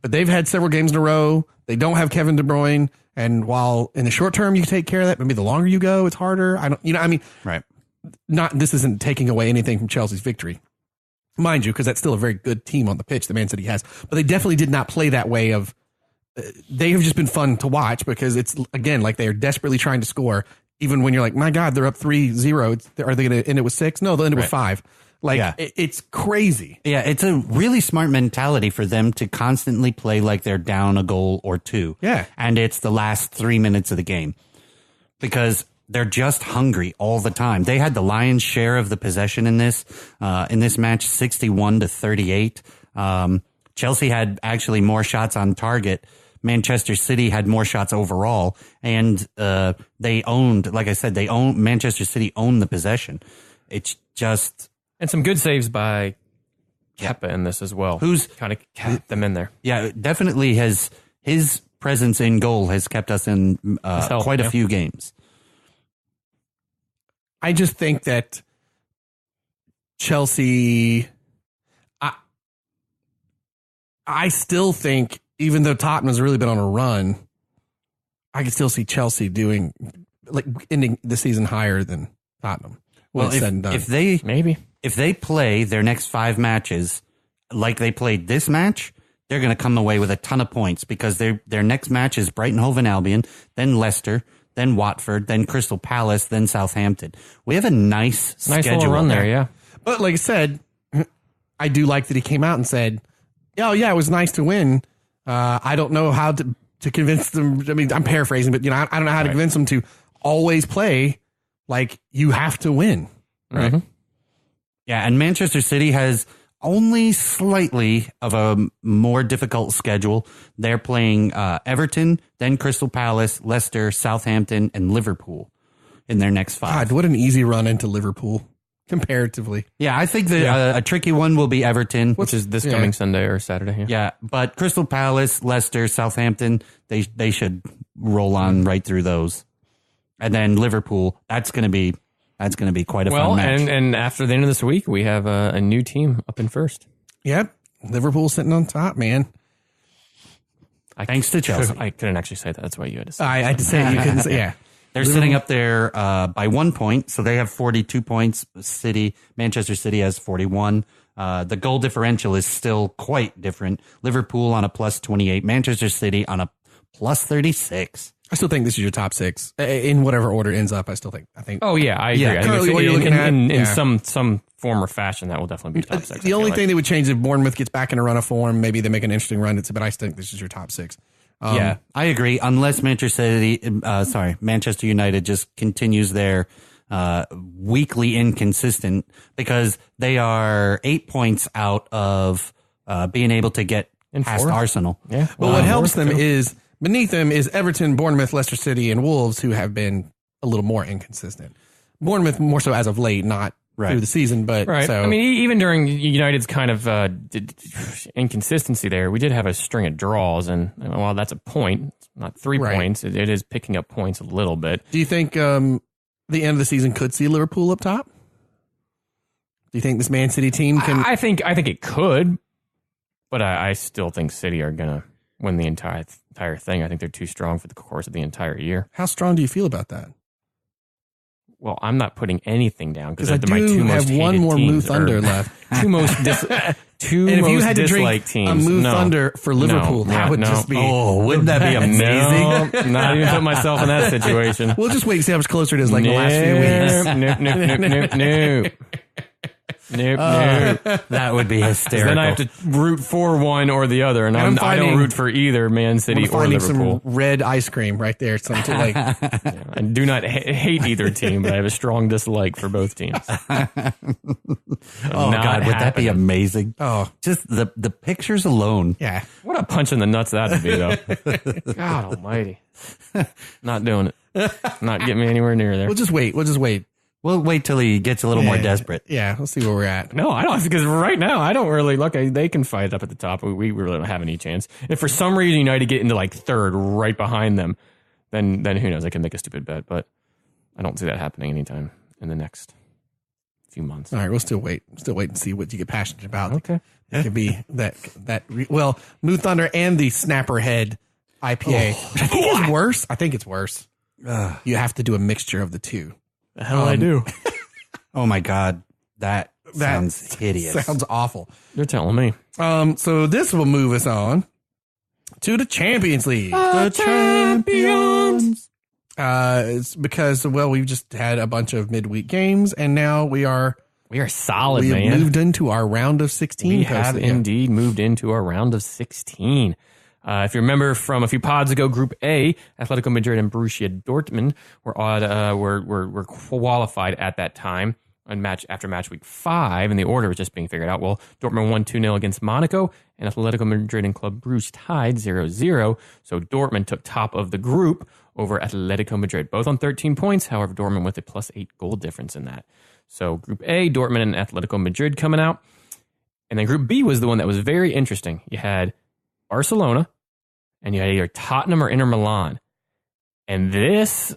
S1: but they've had several games in a row. They don't have Kevin De Bruyne. And while in the short term you take care of that, maybe the longer you go, it's harder.
S3: Right.
S1: This isn't taking away anything from Chelsea's victory, mind you, because that's still a very good team on the pitch that Man City has. But they definitely did not play that way of. They have just been fun to watch because it's, again, like they are desperately trying to score. Even when you're like, my God, they're up 3-0. Are they going to end it with 6? No, they'll end it with 5. It's crazy.
S3: Yeah, it's a really smart mentality for them to constantly play like they're down a goal or 2.
S1: Yeah.
S3: And it's the last 3 minutes of the game because they're just hungry all the time. They had the lion's share of the possession in this match, 61-38. Chelsea had actually more shots on target. Manchester City had more shots overall, and they owned, like I said, Manchester City owned the possession. It's just...
S2: And some good saves by Kepa in this as well.
S3: Who's
S2: kind of kept them in there.
S3: Yeah, definitely his presence in goal has kept us in quite a few games.
S1: I just think that Chelsea, I still think, even though Tottenham's really been on a run, I can still see Chelsea ending the season higher than Tottenham.
S3: Well, if they play their next 5 matches like they played this match, they're going to come away with a ton of points because their next match is Brighton Hove and Albion, then Leicester, then Watford, then Crystal Palace, then Southampton. We have a nice schedule
S2: little run there, yeah.
S1: But like I said, I do like that he came out and said, "Oh yeah, it was nice to win. I don't know how to convince them." I mean, I'm paraphrasing, but I don't know how to convince them to always play like you have to win, right?
S2: Mm-hmm.
S3: Yeah, and Manchester City has only slightly of a more difficult schedule. They're playing Everton, then Crystal Palace, Leicester, Southampton, and Liverpool in their next 5.
S1: God, what an easy run into Liverpool comparatively.
S3: Yeah, I think a tricky one will be Everton,
S2: which is this coming Sunday or Saturday.
S3: Yeah, but Crystal Palace, Leicester, Southampton, they should roll on right through those. And then Liverpool, that's going to be quite a fun match.
S2: And after the end of this week, we have a new team up in first.
S1: Yep. Liverpool sitting on top, man.
S3: Thanks to Chelsea.
S2: I couldn't actually say that. That's why you had to say
S1: I had to say it. You couldn't say, yeah.
S3: They're sitting up there by 1 point, so they have 42 points. Manchester City has 41. The goal differential is still quite different. Liverpool on a plus 28, Manchester City on a plus 36.
S1: I still think this is your top 6 in whatever order it ends up. I think.
S2: Oh yeah, I agree. I
S1: currently
S2: think
S1: what you're looking at
S2: in some form or fashion, that will definitely be top 6.
S1: The only thing that would change if Bournemouth gets back in a run of form, maybe they make an interesting run. But I think this is your top 6.
S3: Yeah, I agree. Unless Manchester United just continues their weekly inconsistent, because they are 8 points out of being able to get past Arsenal.
S2: Yeah.
S1: But what helps them is beneath them is Everton, Bournemouth, Leicester City, and Wolves, who have been a little more inconsistent. Bournemouth more so as of late, not through the season, but so.
S2: I mean, even during United's kind of inconsistency there, we did have a string of draws, and while that's a point, it's not 3 points, it is picking up points a little bit.
S1: Do you think the end of the season could see Liverpool up top? Do you think this Man City team can?
S2: I think it could, but I still think City are gonna win the entire thing. I think they're too strong for the course of the entire year.
S1: How strong do you feel about that?
S2: Well, I'm not putting anything down because
S1: I
S2: my two most
S1: have one more Moo Thunder left.
S2: Two most
S1: and if you had to drink
S2: teams.
S1: A Moo Thunder for Liverpool, that would just be.
S3: Oh, wouldn't that be amazing?
S2: No, not even put myself in that situation.
S1: We'll just wait and see how much closer it is, like the last few weeks.
S2: Nope.
S3: That would be hysterical.
S2: Then I have to root for one or the other, and I don't root for either Man City or Liverpool.
S1: Some red ice cream right there. Something like.
S2: I do not hate either team, but I have a strong dislike for both teams.
S3: God, would that be amazing?
S1: Oh,
S3: just the pictures alone.
S2: Yeah, what a punch in the nuts that would be, though. God Almighty, not doing it. Not getting me anywhere near there.
S1: We'll just wait.
S3: We'll wait till he gets a little more desperate.
S1: Yeah, we'll see where we're at.
S2: No, I don't, because right now I don't really look. They can fight up at the top. We really don't have any chance. If for some reason United get into like third, right behind them, then who knows? I can make a stupid bet, but I don't see that happening anytime in the next few months.
S1: All right, we'll still wait and see what you get passionate about.
S2: Okay,
S1: it could be well, Moo Thunder and the Snapper Head IPA, which I think is worse. I think it's worse. You have to do a mixture of the two.
S2: The hell I do.
S3: Oh my God. That sounds hideous.
S1: Sounds awful.
S2: You're telling me.
S1: So this will move us on to the Champions League.
S3: The champions.
S1: It's because, well, we've just had a bunch of midweek games, and now we are
S2: solid,
S1: man.
S2: We have
S1: moved into our round of 16.
S2: We have indeed moved into our round of 16. If you remember from a few pods ago, Group A, Atletico Madrid and Borussia Dortmund were qualified at that time. after match week 5, and the order was just being figured out. Well, Dortmund won 2-0 against Monaco, and Atletico Madrid and Club Brugge tied 0-0. So Dortmund took top of the group over Atletico Madrid, both on 13 points. However, Dortmund with a +8 goal difference in that. So Group A, Dortmund and Atletico Madrid coming out. And then Group B was the one that was very interesting. You had Barcelona, and you had either Tottenham or Inter Milan. And this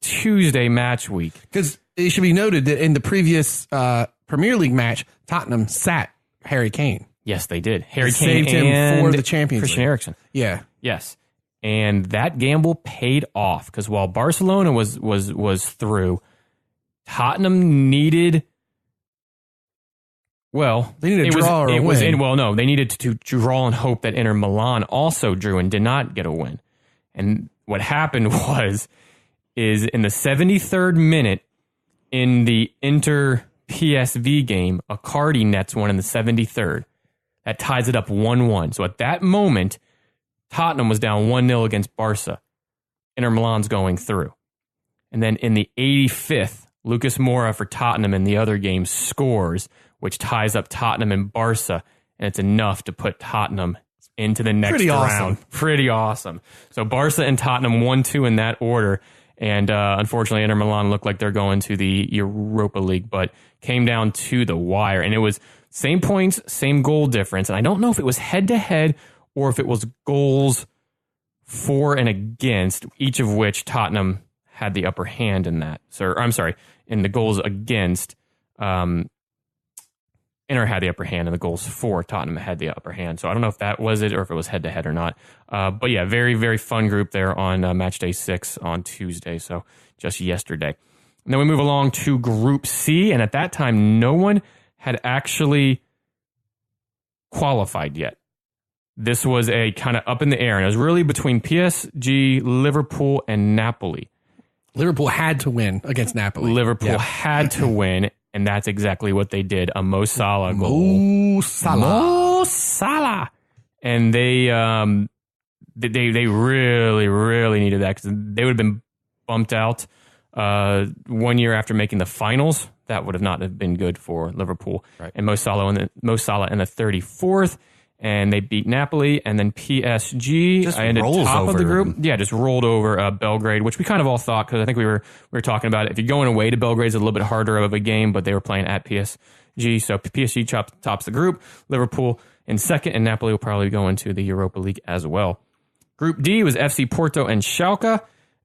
S2: Tuesday match week.
S1: Because it should be noted that in the previous Premier League match, Tottenham sat Harry Kane.
S2: Yes, they did. Harry Kane
S1: saved him for the Champions
S2: Christian
S1: League.
S2: Eriksen.
S1: Yeah.
S2: Yes. And that gamble paid off because while Barcelona was through, Tottenham needed. Well,
S1: they needed a draw or a win.
S2: No, they needed to draw and hope that Inter Milan also drew and did not get a win. And what happened is in the 73rd minute in the Inter PSV game, Icardi nets one in the 73rd. That ties it up 1-1. So at that moment, Tottenham was down 1-0 against Barca. Inter Milan's going through. And then in the 85th, Lucas Moura for Tottenham in the other game scores, which ties up Tottenham and Barca, and it's enough to put Tottenham into the next round. Pretty awesome. So Barca and Tottenham 1-2 in that order, and unfortunately Inter Milan looked like they're going to the Europa League, but came down to the wire, and it was same points, same goal difference, and I don't know if it was head-to-head or if it was goals for and against, each of which Tottenham had the upper hand in that. So, I'm sorry, in the goals against, Inter had the upper hand, and the goals for Tottenham had the upper hand. So I don't know if that was it or if it was head-to-head or not. But yeah, very, very fun group there on match day 6 on Tuesday, so just yesterday. And then we move along to Group C, and at that time, no one had actually qualified yet. This was a kind of up in the air, and it was really between PSG, Liverpool, and Napoli.
S1: Liverpool had to win against Napoli.
S2: Liverpool had to win, and that's exactly what they did. A Mo Salah goal.
S1: Mo Salah.
S2: And they really, really needed that because they would have been bumped out 1 year after making the finals. That would have not have been good for Liverpool.
S1: Right.
S2: And Mo Salah in the 34th. And they beat Napoli, and then PSG
S3: just
S2: ended
S3: rolls
S2: top
S3: over
S2: of the group.
S3: them.
S2: Yeah, just rolled over Belgrade, which we kind of all thought, because I think we were talking about it. If you're going away to Belgrade, it's a little bit harder of a game, but they were playing at PSG. So PSG tops the group. Liverpool in second, and Napoli will probably go into the Europa League as well. Group D was FC Porto and Schalke,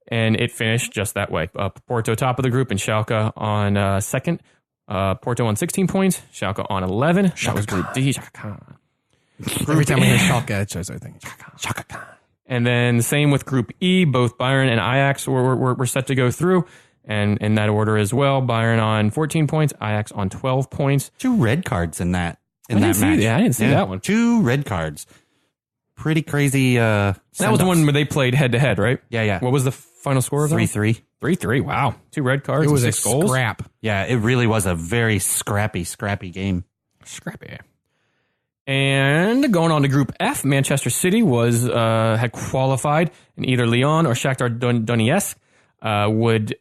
S2: and it finished just that way. Porto top of the group, and Schalke on second. Porto on 16 points, Schalke on 11. That was Group D.
S1: Every time I hear Schalke, it shows everything. Schalke.
S2: And then same with Group E, both Bayern and Ajax were set to go through, and in that order as well. Bayern on 14 points, Ajax on 12 points.
S3: 2 red cards in that match.
S2: Yeah, I didn't see that one.
S3: 2 red cards. Pretty crazy.
S2: That was the one where they played head to head, right?
S3: Yeah.
S2: What was the final score of that?
S3: 3-3.
S2: 3-3. Wow, 2 red cards.
S1: It was
S2: and
S1: a
S2: 6 goals.
S1: scrap.
S3: Yeah, it really was a very scrappy game.
S2: Scrappy. And going on to Group F, Manchester City had qualified, and either Lyon or Shakhtar Donetsk would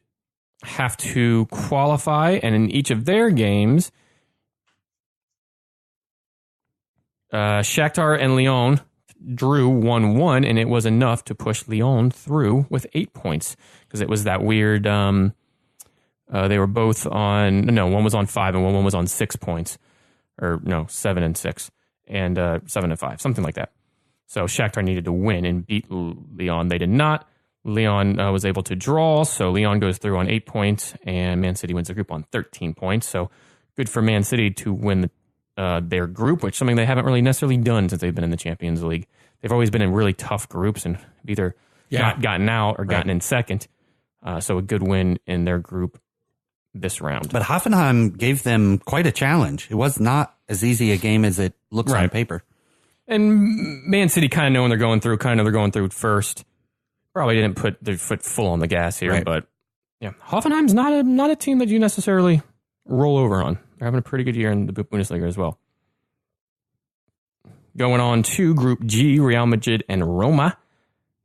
S2: have to qualify, and in each of their games, Shakhtar and Lyon drew 1-1, and it was enough to push Lyon through with 8 points, because it was that weird. They were both on. No, one was on 5 and one was on 6 points, or no, 7 and 6. And 7 and 5, something like that. So Shakhtar needed to win and beat Lyon. They did not. Lyon was able to draw, so Lyon goes through on 8 points, and Man City wins the group on 13 points. So good for Man City to win their group, which is something they haven't really necessarily done since they've been in the Champions League. They've always been in really tough groups and either not gotten out or gotten in second. So a good win in their group this round.
S3: But Hoffenheim gave them quite a challenge. It was not as easy a game as it looks on paper.
S2: And Man City kind of knowing they're going through first. Probably didn't put their foot full on the gas here, but yeah, Hoffenheim's not a team that you necessarily roll over on. They're having a pretty good year in the Bundesliga as well. Going on to Group G, Real Madrid and Roma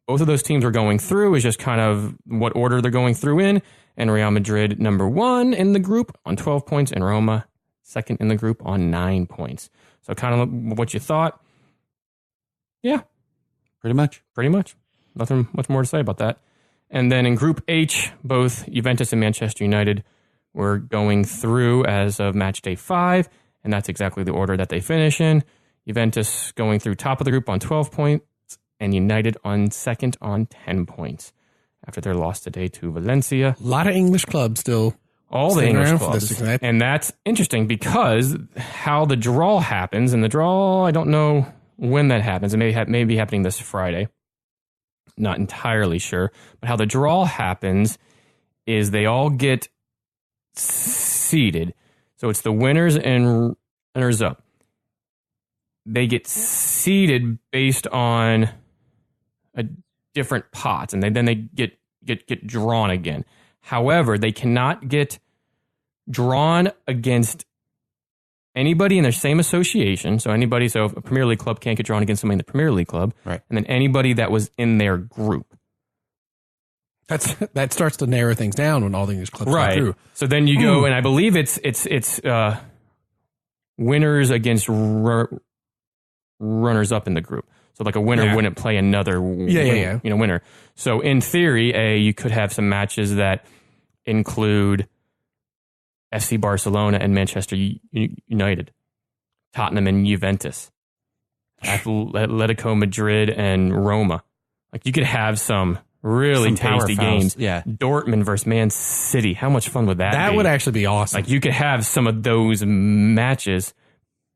S2: both of those teams are going through is just kind of what order they're going through in. And Real Madrid, number 1 in the group on 12 points, and Roma, second in the group on 9 points. So kind of what you thought. Yeah.
S3: Pretty much.
S2: Nothing much more to say about that. And then in Group H, both Juventus and Manchester United were going through as of match day 5, and that's exactly the order that they finish in. Juventus going through top of the group on 12 points, and United on second on 10 points after their loss today to Valencia.
S1: A lot of English clubs still.
S2: All the English clubs. And that's interesting because how the draw happens, and the draw, I don't know when that happens. It may be happening this Friday. Not entirely sure. But how the draw happens is they all get seeded. So it's the winners and runners up. They get seeded based on a different pots, and then they get drawn again. However, they cannot get drawn against anybody in their same association. So a Premier League club can't get drawn against somebody in the Premier League club.
S3: Right.
S2: And then anybody that was in their group.
S1: That starts to narrow things down when all the English clubs go through.
S2: So then you go, and I believe it's winners against runners up in the group. So like a winner wouldn't play another winner. So in theory, you could have some matches that include FC Barcelona and Manchester United, Tottenham and Juventus, Atletico Madrid and Roma. Like you could have some really tasty games.
S3: Yeah.
S2: Dortmund versus Man City. How much fun would that be?
S1: That would actually be awesome.
S2: Like you could have some of those matches,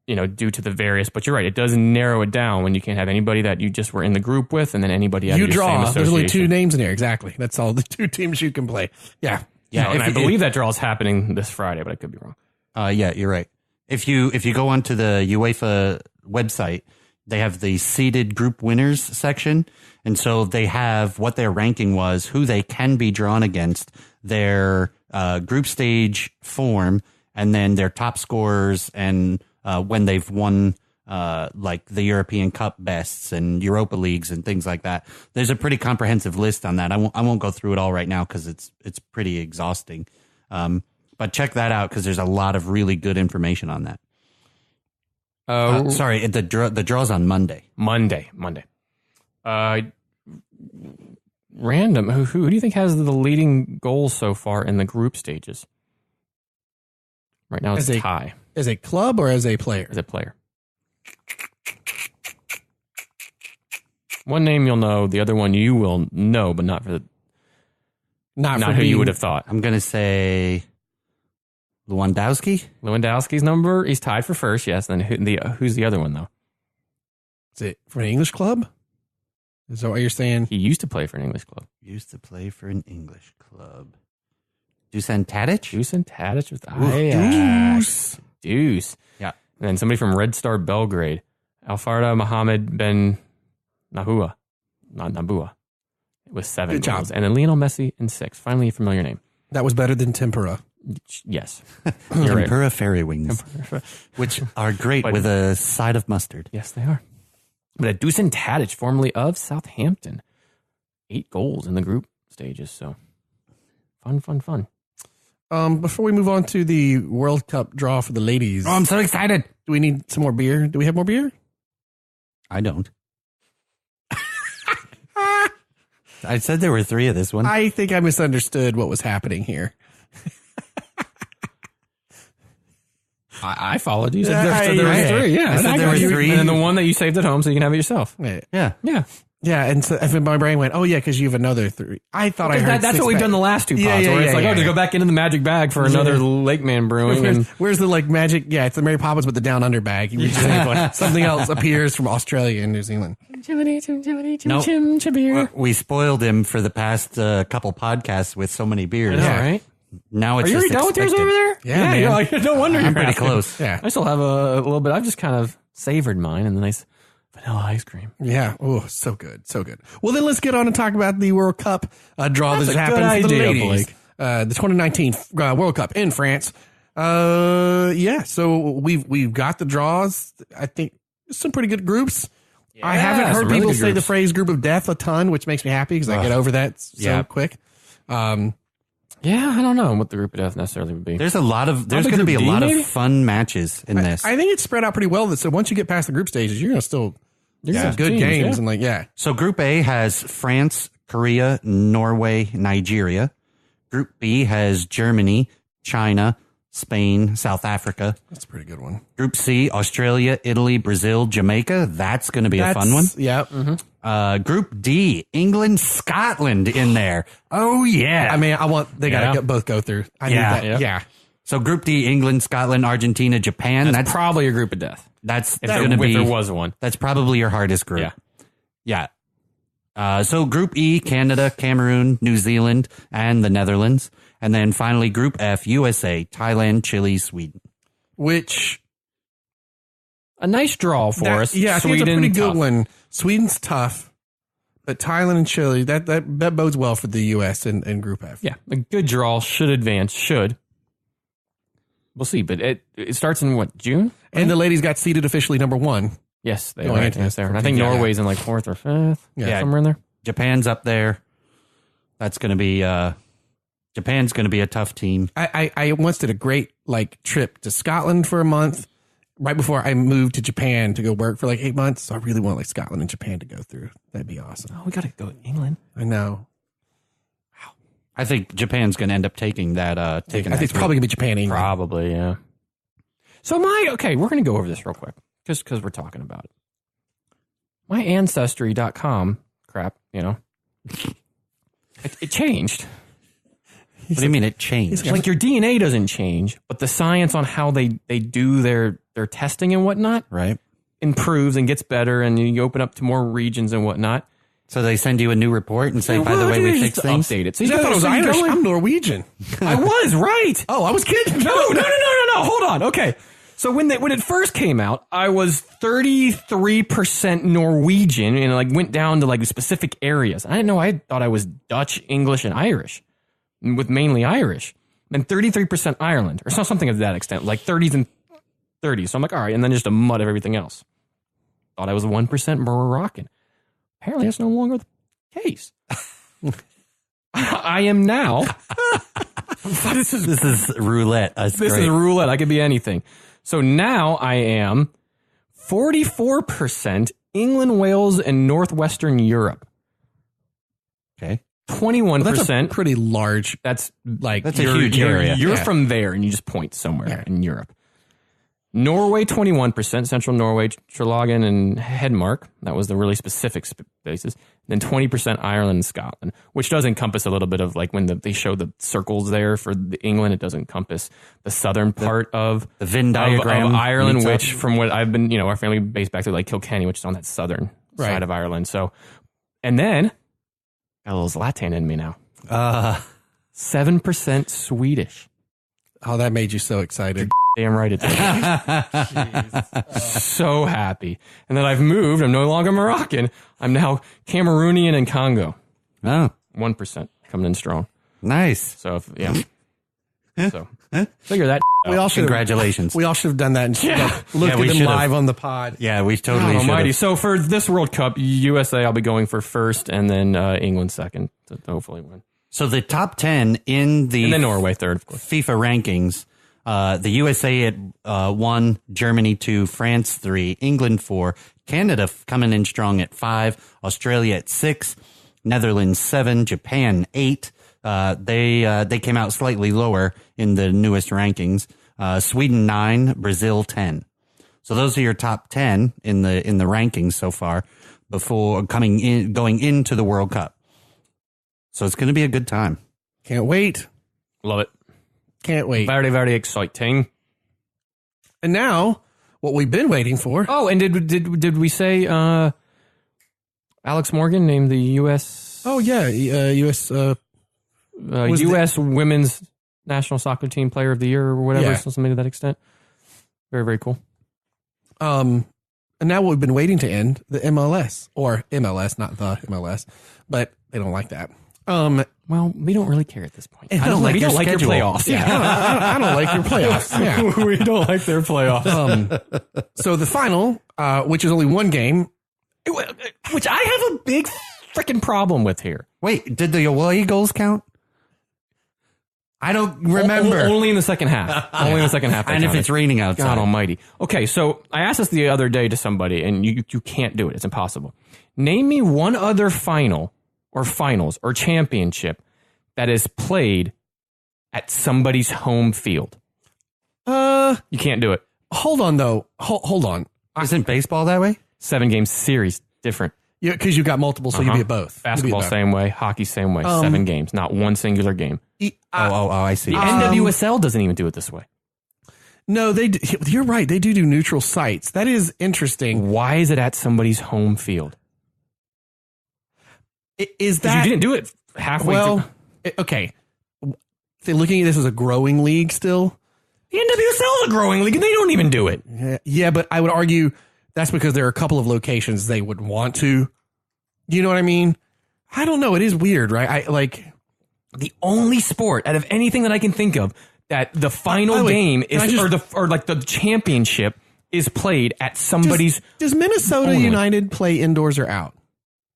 S2: due to the various, but you're right, it does narrow it down when you can't have anybody that you just were in the group with and then anybody out of your same association.
S1: There's only 2 names in there, exactly. That's all the 2 teams you can play. Yeah.
S2: Yeah, and I believe that draw is happening this Friday, but I could be wrong.
S3: Yeah, you're right. If you go onto the UEFA website, they have the seeded group winners section, and so they have what their ranking was, who they can be drawn against, their group stage form, and then their top scorers and when they've won like the European Cup bests and Europa Leagues and things like that. There's a pretty comprehensive list on that. I won't go through it all right now because it's pretty exhausting. But check that out because there's a lot of really good information on that. Sorry, the draw's on Monday.
S2: Monday. Random. Who do you think has the leading goals so far in the group stages? Right now it's a tie.
S1: As a club or as a player?
S2: As a player. One name you'll know, the other one you will know, but not for who you would have thought.
S3: I'm going to say Lewandowski.
S2: Lewandowski's number, he's tied for first, yes. And then who's the other one, though?
S1: Is it for an English club? Is that what you're saying?
S2: He used to play for an English club.
S3: Dusan Tadic?
S2: Dusan Tadic with Ajax. Deuce.
S3: Yeah.
S2: And then somebody from Red Star Belgrade. Alfarda Mohamed Ben Nahua. Not Nabua. It was 7
S1: Good
S2: goals.
S1: job.
S2: And then Lionel Messi in 6. Finally a familiar name.
S1: That was better than Tempura.
S2: Yes. You're right.
S3: Tempura fairy wings, which are great with a side of mustard.
S2: Yes, they are. But Dusan Tadic, formerly of Southampton. 8 goals in the group stages. So fun.
S1: Before we move on to the World Cup draw for the ladies.
S3: Oh, I'm so excited.
S1: Do we need some more beer? Do we have more beer?
S3: I don't. I said there were 3 of this one.
S1: I think I misunderstood what was happening here.
S2: I followed you.
S1: There were 3. Yeah.
S3: I said there were 3.
S2: And then the one that you saved at home so you can have it yourself.
S3: Yeah.
S1: Yeah, and so my brain went, oh yeah, because you have another 3. I thought I heard
S2: that's what we've done the last 2 pods. Where it's just go back into the magic bag for another Lake Man Brewing.
S1: Where's the magic? Yeah, it's the Mary Poppins with the down under bag. Something else appears from Australia and New Zealand.
S3: Nope. We spoiled him for the past couple podcasts with so many beers.
S2: Yeah, right.
S3: Now it's
S2: Are you
S3: just
S2: already done with yours over there?
S1: Yeah,
S2: you're like, no wonder
S3: I'm
S2: you're
S3: pretty
S2: asking.
S3: close.
S1: Yeah,
S2: I still have a little bit. I've just kind of savored mine and the nice vanilla ice cream.
S1: Yeah. Oh, so good. Well, then let's get on and talk about the World Cup draw that happened for the ladies. The 2019 World Cup in France. So we've got the draws. I think some pretty good groups. I haven't
S2: some
S1: heard
S2: really
S1: people
S2: good
S1: say the
S2: groups.
S1: phrase "group of death" a ton, which makes me happy because I get over that so quick.
S2: Yeah, I don't know what the group of death necessarily would be.
S3: There's going to
S2: Group
S3: be a
S2: D,
S3: lot
S2: maybe?
S3: of fun matches in this.
S1: I think it's spread out pretty well. So once you get past the group stages, you're gonna still some good
S2: teams,
S1: games
S2: yeah.
S1: and
S3: So Group A has France, Korea, Norway, Nigeria. Group B has Germany, China, Spain, South Africa.
S1: that's a pretty good one.
S3: Group C, Australia, Italy, Brazil, Jamaica. That's going to be a fun one.
S1: Yeah.
S3: Group D, England, Scotland in there. Oh, yeah.
S1: I mean, they gotta both go through. I need that.
S2: yeah.
S1: Yeah.
S3: So Group D, England, Scotland, Argentina, Japan.
S2: That's probably a group of death.
S3: That's
S2: If
S3: going to be.
S2: there was one.
S3: That's probably your hardest group.
S2: Yeah.
S3: Yeah. So Group E, Canada, Cameroon, New Zealand, and the Netherlands. And then finally Group F, USA, Thailand, Chile, Sweden.
S1: Which
S2: A nice draw for us.
S1: Yeah, I think it's a
S2: Sweden,
S1: pretty good
S2: tough.
S1: one. Sweden's tough, but Thailand and Chile that bodes well for the U.S. in Group F.
S2: Yeah, a good draw. Should advance. Should. We'll see, but it starts in what, June?
S1: And the ladies got seeded officially number 1.
S2: Yes, they
S1: Going
S2: are.
S1: into
S2: Yes, there. And I think
S1: yeah.
S2: Norway's in like 4th or 5th.
S1: Yeah.
S2: Somewhere in there.
S3: Japan's up there. That's going to be Japan's going to be a tough team.
S1: I once did a great trip to Scotland for a month right before I moved to Japan to go work for 8 months. So I really want Scotland and Japan to go through. That'd be awesome.
S2: Oh, we got to go to England.
S1: I know.
S3: I think Japan's going to end up taking that.
S1: I think it's probably gonna be Japan, England.
S2: Probably, yeah. So we're going to go over this real quick, just because we're talking about it. My Ancestry.com crap, it changed.
S3: What do you mean it changed?
S2: Like your DNA doesn't change, but the science on how they do their testing and whatnot
S3: Right.
S2: improves and gets better, and you open up to more regions and whatnot.
S3: So they send you a new report and say, by the way, we fixed things.
S2: Update it. So
S1: I thought it was Irish. I'm Norwegian.
S2: I was right.
S1: Oh, I was kidding.
S2: No. Hold on. Okay. So when it first came out, I was 33% Norwegian and went down to specific areas. I didn't know. I thought I was Dutch, English, and Irish, with mainly Irish. And 33% Ireland, or something of that extent, 30s and 30s. So I'm all right, and then just a mud of everything else. Thought I was 1% Moroccan. Apparently, that's no longer the case. I am now.
S3: This is roulette.
S2: This is roulette. I could be anything. So now I am 44% England, Wales, and Northwestern Europe.
S3: Okay.
S2: 21%.
S1: That's a pretty large.
S2: That's
S3: a huge area.
S2: You're
S1: Yeah.
S2: from there, and you just point somewhere in Europe. Norway, 21%, Central Norway, Trelagen, and Hedmark. That was the really specific spaces. Then 20% Ireland and Scotland, which does encompass a little bit of when they show the circles there for England. It does encompass the southern part of
S3: the Venn diagram
S2: of Ireland,
S3: meets up.
S2: which from what I've been, our family based back to Kilkenny, which is on that southern side of Ireland. So, and then got a little Zlatan in me now. 7% Swedish.
S1: Oh, that made you so excited.
S2: Damn right it did. So happy. And then I've moved. I'm no longer Moroccan. I'm now Cameroonian and Congo.
S3: Oh,
S2: 1% coming in strong.
S3: nice.
S2: So, So, figure that
S1: We all should.
S3: Congratulations.
S1: We all should have done that and looked
S3: we
S1: at them
S3: should've.
S1: live on the pod.
S3: Yeah, we totally
S2: God
S3: should.
S2: almighty. So for this World Cup, USA, I'll be going for first, and then England second to hopefully win.
S3: So the top 10 in the
S2: And then Norway third, of course.
S3: FIFA rankings, the USA at 1, Germany 2, France 3, England 4, Canada coming in strong at 5, Australia at 6, Netherlands 7, Japan 8. They came out slightly lower in the newest rankings. Sweden 9, Brazil 10. So those are your top 10 in the rankings so far before going into the World Cup. So it's going to be a good time.
S1: Can't wait.
S2: Love it.
S1: Can't wait.
S2: Very, very exciting.
S1: And now, what we've been waiting for.
S2: Oh, and did we say Alex Morgan named the U.S.
S1: Oh yeah, U.S.
S2: U.S. Women's National Soccer Team Player of the Year or whatever,
S1: Yeah.
S2: something to that extent. Very, very cool.
S1: And now what we've been waiting to end the MLS or MLS, not the MLS, but they don't like that.
S2: Well, we don't really care at this point.
S1: I don't like
S2: we
S1: your
S2: don't like your
S1: schedule.
S2: playoffs.
S1: Yeah, I don't like your playoffs. Yeah.
S2: We don't like their playoffs.
S1: So the final, which is only one game,
S2: Which I have a big freaking problem with here.
S3: Wait, did the away goals count? I don't remember.
S2: Only in the second half. Only in the second half.
S3: And if it's raining outside.
S2: God almighty. Okay, so I asked this the other day to somebody, and you can't do it. It's impossible. Name me one other final or finals or championship that is played at somebody's home field. You can't do it.
S1: Hold on, though. Hold on.
S3: Isn't baseball that way?
S2: 7-game series, different.
S1: Yeah, because you've got multiple, so you'll be at both.
S2: Basketball, same way. Hockey, same way. 7 games, not one singular game.
S3: I see.
S2: The NWSL doesn't even do it this way.
S1: No, you're right. They do neutral sites. That is interesting.
S2: Why is it at somebody's home field?
S1: Is that...
S2: You didn't do it halfway through.
S1: Okay. They're looking at this as a growing league still.
S2: The NWSL is a growing league, and they don't even do it.
S1: Yeah, but I would argue that's because there are a couple of locations they would want to. You know what I mean? I don't know. It is weird, right?
S2: The only sport out of anything that I can think of that the final game is, or like the championship is played at somebody's.
S1: Does Minnesota United play indoors or out?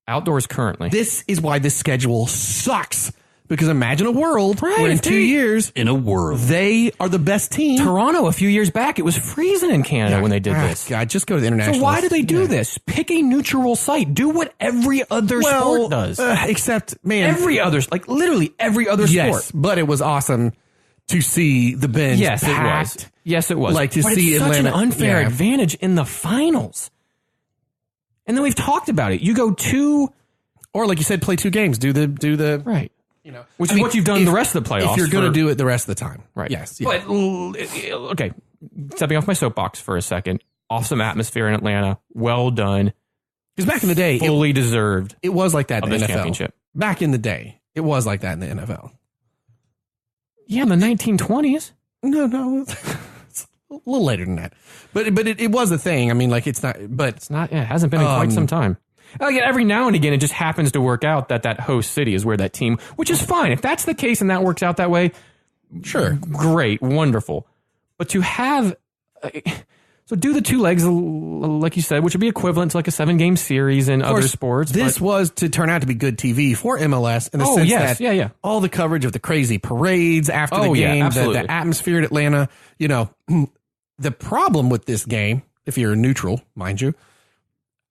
S2: Outdoors currently.
S1: This is why this schedule sucks. Because imagine a world where in 2 years, they are the best team.
S2: Toronto, a few years back, it was freezing in Canada when they did this.
S1: God, just go to the international.
S2: So why do they do this? Pick a neutral site. Do what every other sport does.
S1: Except, man.
S2: Literally every other sport.
S1: But it was awesome to see the bench packed.
S2: It was. Yes, it was.
S1: Like to see
S2: it's
S1: Atlanta.
S2: Such an unfair advantage in the finals. And then we've talked about it. You go 2,
S1: or like you said, play 2 games. Do the
S2: right. You know, which is what you've done the rest of the playoffs.
S1: If you're going to do it the rest of the time.
S2: Right.
S1: Yes.
S2: Yeah. But, okay, stepping off my soapbox for a second. Awesome atmosphere in Atlanta. Well done.
S1: Because back in the day.
S2: Fully deserved.
S1: It was like that in the NFL.
S2: Championship.
S1: Back in the day. It was like that in the NFL.
S2: Yeah, in the 1920s.
S1: No. It's a little later than that. But it was a thing. I mean, like, it's not. But
S2: it's not. Yeah, it hasn't been in quite some time. Again, every now and again, it just happens to work out that host city is where that team, which is fine. If that's the case and that works out that way,
S1: sure.
S2: Great, wonderful. But to have, so do the 2 legs, like you said, which would be equivalent to like a 7-game series in other sports.
S1: This was to turn out to be good TV for MLS in the sense that all the coverage of the crazy parades after the game, the atmosphere in Atlanta, you know, the problem with this game, if you're neutral, mind you,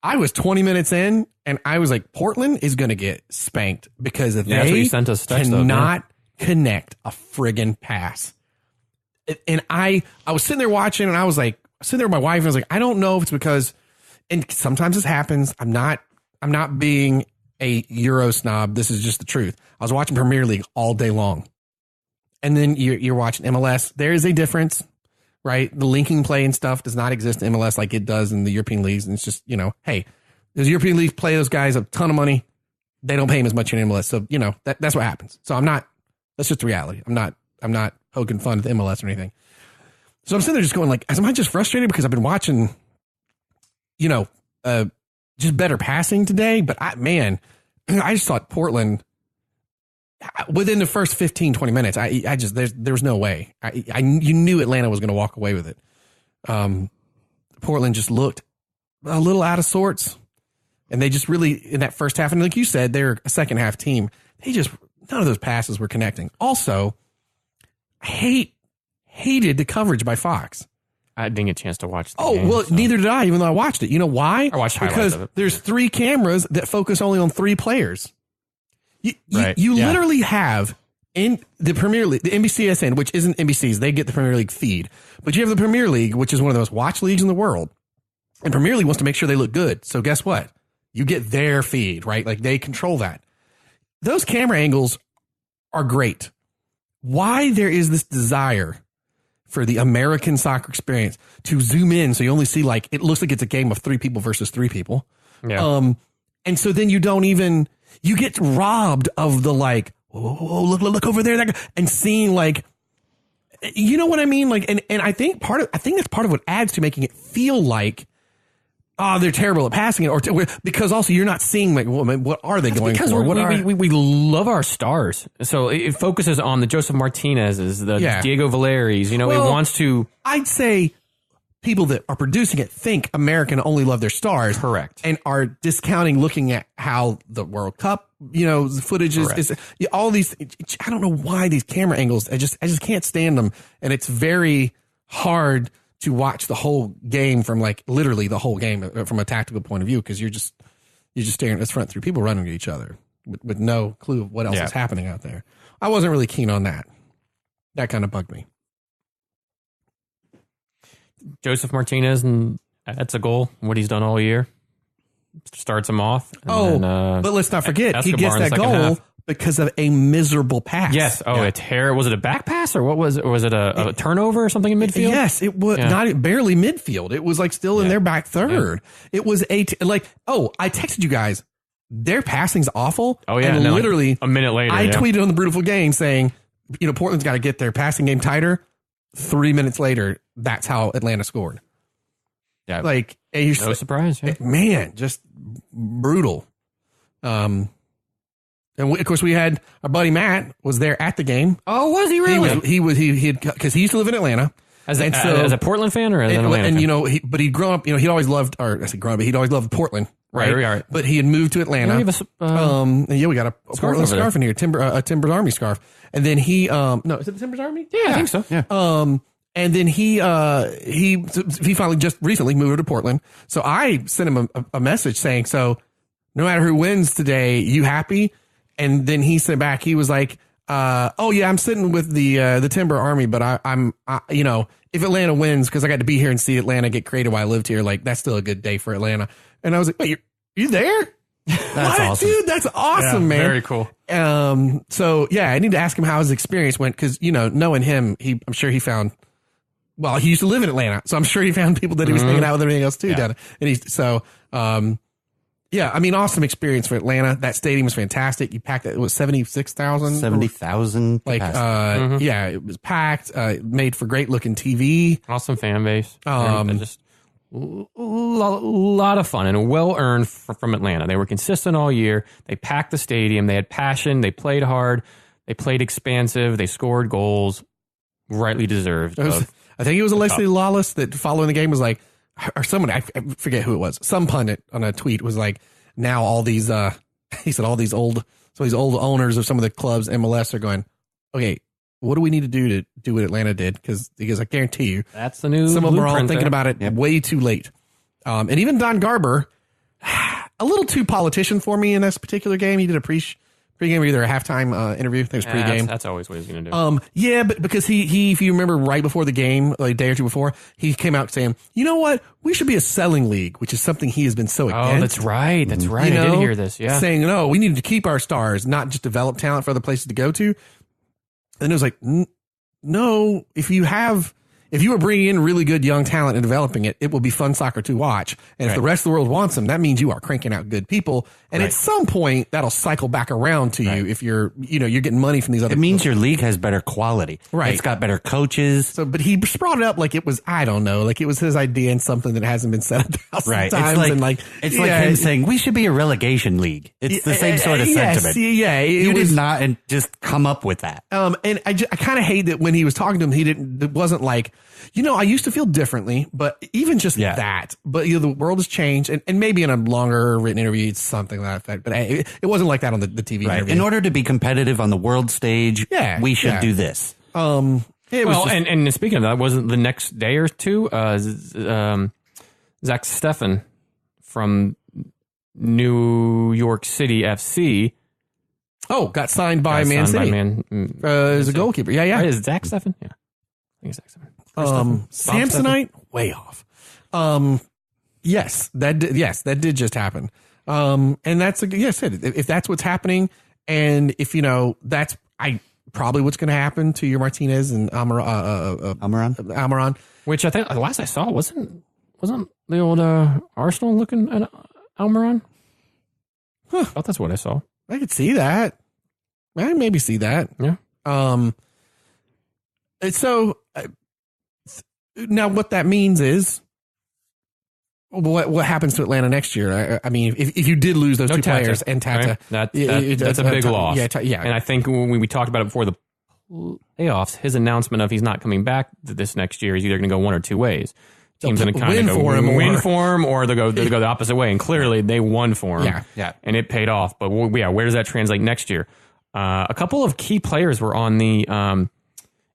S1: I was 20 minutes in, and I was like, Portland is going to get spanked because they cannot connect a friggin' pass. And I was sitting there watching, and I was like, sitting there with my wife, and I was like, I don't know if it's because, and sometimes this happens. I'm not being a Euro snob. This is just the truth. I was watching Premier League all day long, and then you're watching MLS. There is a difference. Right. The linking play and stuff does not exist in MLS like it does in the European leagues. And it's just, you know, hey, those European leagues play those guys a ton of money. They don't pay them as much in MLS. So, you know, that's what happens. So that's just the reality. I'm not poking fun at the MLS or anything. So I'm sitting there just going like, am I just frustrated because I've been watching, you know, just better passing today? But I just thought Portland, within the first 15, 20 minutes, there was no way. You knew Atlanta was going to walk away with it. Portland just looked a little out of sorts, and they just really, in that first half, and like you said, they're a second half team. None of those passes were connecting. Also, I hated the coverage by Fox.
S2: I didn't get a chance to watch the game,
S1: well, neither did I, even though I watched it. You know why?
S2: I watched highlights
S1: because
S2: of it.
S1: There's 3 cameras that focus only on 3 players. You literally have in the Premier League, the NBCSN, which isn't NBC's, they get the Premier League feed. But you have the Premier League, which is one of the most watched leagues in the world. And Premier League wants to make sure they look good. So guess what? You get their feed, right? Like they control that. Those camera angles are great. Why there is this desire for the American soccer experience to zoom in so you only see like, it looks like it's a game of 3 people versus 3 people.
S2: Yeah.
S1: And so then you get robbed of the like, oh, look over there, that guy, and seeing like, you know what I mean? Like, and I think that's part of what adds to making it feel like, oh, they're terrible at passing it, because also you're not seeing like, what are they going
S2: because
S1: for?
S2: We love our stars, so it focuses on the Joseph Martinez's, the Diego Valeri's. You know, it wants to.
S1: I'd say people that are producing it think American only love their stars.
S2: Correct.
S1: And are discounting looking at how the World Cup, the footage is all these. I don't know why these camera angles. I just can't stand them. And it's very hard to watch the whole game from like literally the whole game from a tactical point of view, because you're just staring at this front through people running at each other with no clue of what else is happening out there. I wasn't really keen on that. That kind of bugged me.
S2: Joseph Martinez, and that's a goal. What he's done all year starts him off.
S1: But let's not forget, he gets that goal because of a miserable pass.
S2: Yes. Oh, a tear. Was it a back pass or what was it? Was it a turnover or something in midfield?
S1: Yes, it was barely midfield. It was like still in their back third. It was I texted you guys. Their passing's awful.
S2: Oh yeah,
S1: and literally
S2: a minute later,
S1: I tweeted on the Brewtiful Game saying, Portland's got to get their passing game tighter. 3 minutes later, that's how Atlanta scored.
S2: Yeah,
S1: no
S2: surprise. Yeah.
S1: Man, just brutal. And of course, we had our buddy Matt was there at the game.
S2: Oh, was he really?
S1: He because he used to live in Atlanta.
S2: As a Portland fan or as an Atlanta fan?
S1: But he'd grown up. He'd always loved, or I said grown up, but he'd always loved Portland. Right. But he had moved to Atlanta.
S2: Yeah,
S1: we got a Portland scarf in here, a Timbers Army scarf. And then he, no, is it the Timbers Army?
S2: Yeah, I think so. Yeah.
S1: And then he finally just recently moved to Portland. So I sent him a message saying, so no matter who wins today, you happy? And then he sent back, he was like, oh yeah, I'm sitting with the Timber Army, but I'm if Atlanta wins, because I got to be here and see Atlanta get created while I lived here, like that's still a good day for Atlanta. And I was like, wait, you there?
S3: That's awesome.
S1: Dude, that's awesome, man.
S2: Very cool.
S1: So yeah, I need to ask him how his experience went, because knowing him, I'm sure he found. Well, he used to live in Atlanta, so I'm sure he found people that he was hanging out with and everything else too. Yeah. Awesome experience for Atlanta. That stadium was fantastic. You packed it was 76,000,
S3: 70,000.
S1: It was packed. Made for great looking TV.
S2: Awesome fan base. Just a lot of fun and well earned from Atlanta. They were consistent all year. They packed the stadium. They had passion. They played hard. They played expansive. They scored goals. Rightly deserved.
S1: I think it was Alexi Lawless that following the game was like, or someone, I forget who it was. Some pundit on a tweet was like, now all these, he said all these old owners of some of the clubs, MLS, are going, okay, what do we need to do what Atlanta did? Because I guarantee you,
S2: that's the new.
S1: Some of them are all thinking about it way too late. And even Don Garber, a little too politician for me in this particular game. He did a pregame or either a halftime interview. I think it was pregame.
S2: That's always what he's going to do.
S1: Yeah, but because he, if you remember, right before the game, like a day or two before, he came out saying, you know what, we should be a selling league, which is something he has been so against.
S2: Oh, that's right. That's right. I did hear this. Yeah,
S1: saying no, we need to keep our stars, not just develop talent for other places to go to. And it was like, no, if you are bringing in really good young talent and developing it, it will be fun soccer to watch. And if the rest of the world wants them, that means you are cranking out good people. And at some point, that'll cycle back around to you if you're getting money from these other.
S3: It means your league has better quality.
S1: Right.
S3: It's got better coaches.
S1: So, but he brought it up like it was, I don't know, like it was his idea and something that hasn't been said 1,000 times.
S3: It's like him saying we should be a relegation league. It's the same sort of sentiment.
S1: You
S3: did not and just come up with that.
S1: And I kind of hate that when he was talking to him, it wasn't like, I used to feel differently, but even just that, but the world has changed, and maybe in a longer written interview, it's something like that effect, but it wasn't like that on the TV interview.
S3: In order to be competitive on the world stage, we should do this.
S2: And speaking of that, wasn't the next day or two, Zach Steffen from New York City FC.
S1: Oh, got signed by Man City. As a goalkeeper. Yeah.
S2: Right, is it Zach Steffen? Yeah. I think it's Zach Steffen.
S1: Samsonite, way off. Yes, that did just happen. And that's if that's what's happening, and if that's probably what's going to happen to your Martinez and Almiron,
S2: which I think the last I saw wasn't the old Arsenal looking at Almiron. Huh. I thought that's what I saw.
S1: I could see that. I maybe see that.
S2: Yeah.
S1: So. Now, what that means is what happens to Atlanta next year. I mean, if you did lose those two players and Tata,
S2: right? That's a big loss.
S1: Yeah.
S2: And I think when we talked about it before the playoffs, his announcement of he's not coming back this next year is either going to go one or two ways. teams going to kind of go win for him, or they'll go the opposite way. And clearly, they won for him.
S3: Yeah.
S2: And it paid off. But where does that translate next year? A couple of key players were on the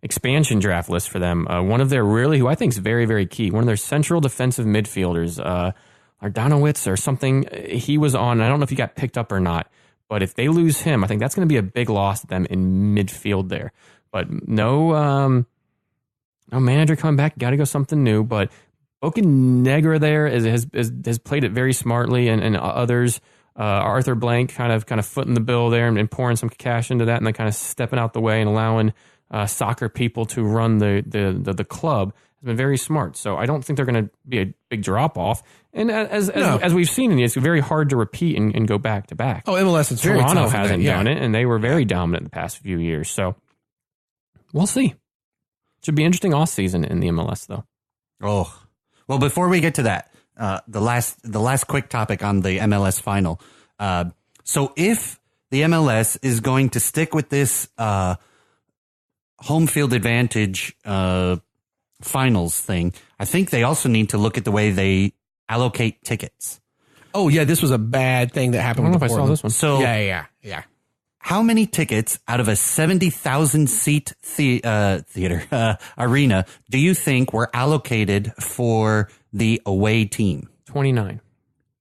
S2: expansion draft list for them. One of their who I think is very, very key. One of their central defensive midfielders, Ardanowitz or something. He was on. I don't know if he got picked up or not. But if they lose him, I think that's going to be a big loss to them in midfield there. But no manager coming back. Got to go something new. But Bocanegra there has played it very smartly, and others. Arthur Blank kind of footing the bill there and pouring some cash into that, and then kind of stepping out the way and allowing soccer people to run the club has been very smart. So I don't think they're going to be a big drop off. And as we've seen, it's very hard to repeat and go back to back.
S1: Oh, MLS is very
S2: Toronto
S1: tough.
S2: hasn't done it, and they were very dominant the past few years. So we'll see. Should be interesting off season in the MLS though.
S3: Oh, well, before we get to that, the last quick topic on the MLS final. So if the MLS is going to stick with this home field advantage finals thing, I think they also need to look at the way they allocate tickets.
S1: Oh yeah, this was a bad thing that happened.
S2: I don't know if I saw this one.
S3: So
S1: yeah.
S3: How many tickets out of a 70,000 seat theater arena do you think were allocated for the away team?
S2: 29.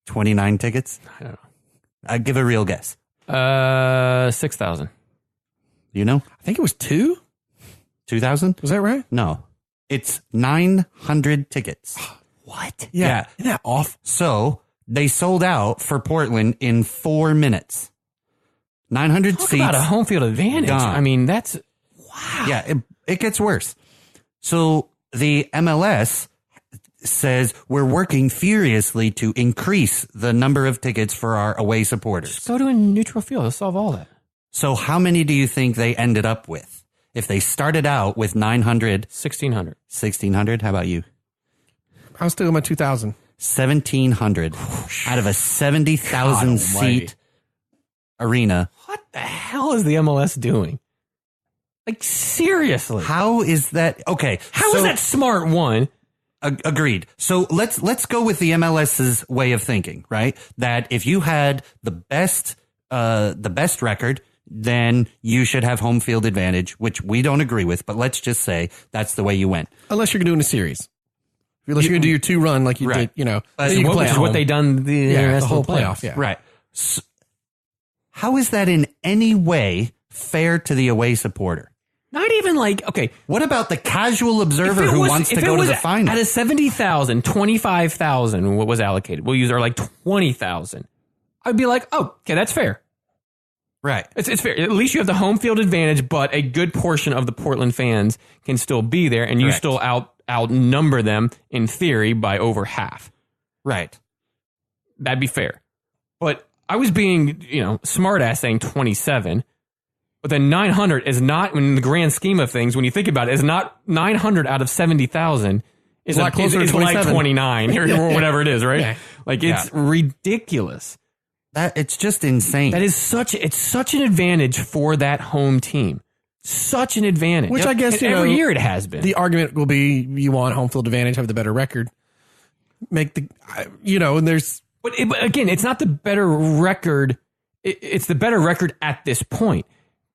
S3: 29 tickets?
S2: I don't know.
S3: I'd give a real guess.
S2: 6,000.
S3: You know?
S1: I think it was 2.
S3: 2,000?
S1: Was that right?
S3: No. It's 900 tickets.
S1: What?
S3: Yeah.
S1: Isn't that off?
S3: So they sold out for Portland in 4 minutes. 900
S2: Talk
S3: seats.
S2: about a home field advantage.
S3: Gone.
S2: I mean, that's wow.
S3: Yeah, it gets worse. So the MLS says we're working furiously to increase the number of tickets for our away supporters.
S2: Just go to a neutral field. They'll solve all that.
S3: So how many do you think they ended up with? If they started out with 900.
S2: 1,600.
S3: 1,600? How about you?
S1: I was still in my 2,000.
S3: 1,700 out of a 70,000 seat arena.
S2: What the hell is the MLS doing? Like, seriously.
S3: How is that? Okay.
S2: How is that smart, one?
S3: Agreed. So let's go with the MLS's way of thinking, right? That if you had the best record, then you should have home field advantage, which we don't agree with, but let's just say that's the way you went.
S1: Unless you're doing a series. Unless you're going to do your 2 run like you
S3: Right.
S1: did, you know.
S2: Which is what they done
S1: the whole playoff. Yeah.
S3: Right. So, how is that in any way fair to the away supporter?
S2: Not even like, okay.
S3: What about the casual observer who wants to go to the final?
S2: Out of 70,000, 25,000 what was allocated. We'll use our like 20,000. I'd be like, oh, okay, that's fair.
S3: Right.
S2: It's fair. At least you have the home field advantage, but a good portion of the Portland fans can still be there, and you
S3: Correct.
S2: still outnumber them in theory by over half.
S3: Right.
S2: That'd be fair. But I was being, smart ass saying 27. But then 900 is not, in the grand scheme of things, when you think about it, is not 900 out of 70,000 is
S1: a lot closer to
S2: like
S1: 27.
S2: 29 or whatever it is, right?
S1: Yeah.
S2: Like it's ridiculous.
S3: It's just insane.
S2: That is such an advantage for that home team. Such an advantage.
S1: Which I guess,
S2: and every year it has been.
S1: The argument will be you want home field advantage, have the better record. And there's...
S2: But again, it's not the better record. It's the better record at this point.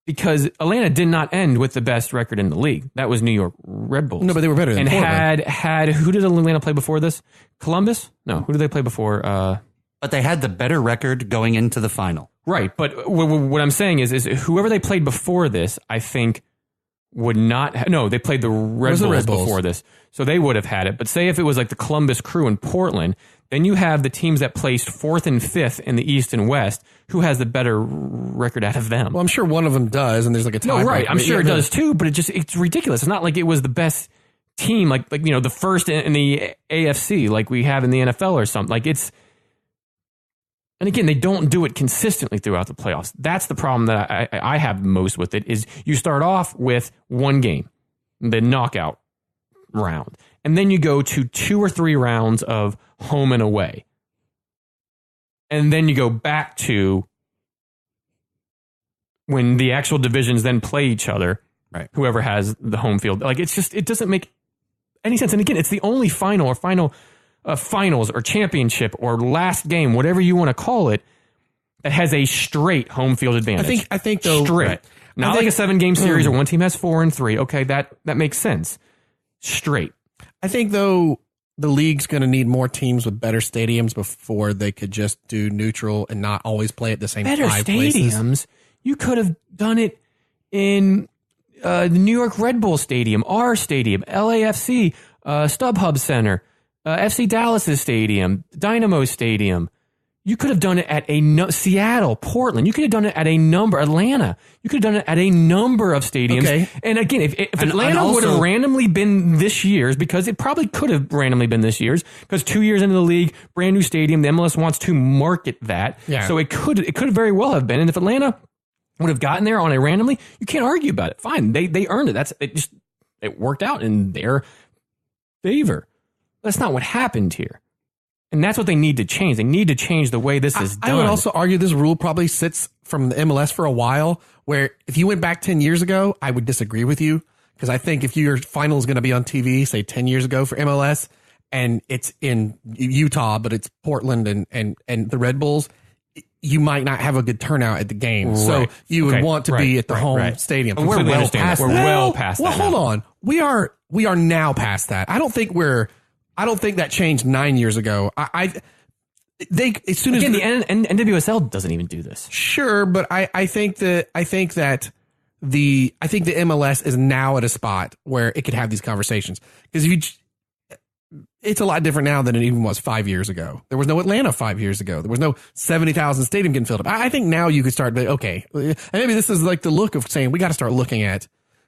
S2: Because Atlanta did not end with the best record in the league. That was New York Red Bulls.
S1: No, but they were better than
S2: Portland. Had who did Atlanta play before this? Columbus? No, who did they play before?
S3: But they had the better record going into the final.
S2: Right, but what I'm saying is whoever they played before this, I think would not. No, they played the Red Bulls before this, so they would have had it. But say if it was like the Columbus Crew in Portland, then you have the teams that placed 4th and 5th in the East and West. Who has the better record out of them?
S1: Well, I'm sure one of them does, and there's like a tie.
S2: No, right. I'm sure it does too, but it's ridiculous. It's not like it was the best team, like the first in the AFC, like we have in the NFL or something. Like it's, and again, they don't do it consistently throughout the playoffs. That's the problem that I have most with it. Is you start off with one game, the knockout round, and then you go to 2 or 3 rounds of home and away. And then you go back to when the actual divisions then play each other,
S3: right?
S2: Whoever has the home field. Like, it's just, it doesn't make any sense. And again, it's the only finals or championship or last game, whatever you want to call it, that has a straight home field advantage.
S1: I think though,
S2: straight.
S1: Right.
S2: Not like a 7-game series where one team has 4 and 3. Okay, that makes sense. Straight.
S1: I think though the league's going to need more teams with better stadiums before they could just do neutral and not always play at the same
S2: Better
S1: 5
S2: stadiums.
S1: places.
S2: You could have done it in the New York Red Bull Stadium, our stadium, LAFC, StubHub Center, FC Dallas's stadium, Dynamo Stadium. You could have done it at Seattle, Portland. You could have done it at Atlanta. You could have done it at a number of stadiums. Okay. And again, if Atlanta would have randomly been this year's, because it probably could have randomly been this year's, because 2 years into the league, brand new stadium, the MLS wants to market that. Yeah. So it could very well have been. And if Atlanta would have gotten there on a randomly, you can't argue about it. Fine, they earned it. It worked out in their favor. That's not what happened here. And that's what they need to change. They need to change the way this is done.
S1: I would also argue this rule probably sits from the MLS for a while, where if you went back 10 years ago, I would disagree with you. Because I think if your final is going to be on TV, say 10 years ago for MLS, and it's in Utah, but it's Portland and the Red Bulls, you might not have a good turnout at the game. Right. So you would want to be at the home stadium.
S2: And we're well past that. We're well past that.
S1: Well, hold on. We are now past that. I don't think that changed 9 years ago. They as soon as
S2: the NWSL doesn't even do this.
S1: Sure, but I think the MLS is now at a spot where it could have these conversations, because it's a lot different now than it even was 5 years ago. There was no Atlanta 5 years ago. There was no 70,000 stadium getting filled up. I think now you could start, okay, and maybe this is like the look of saying we got to start looking at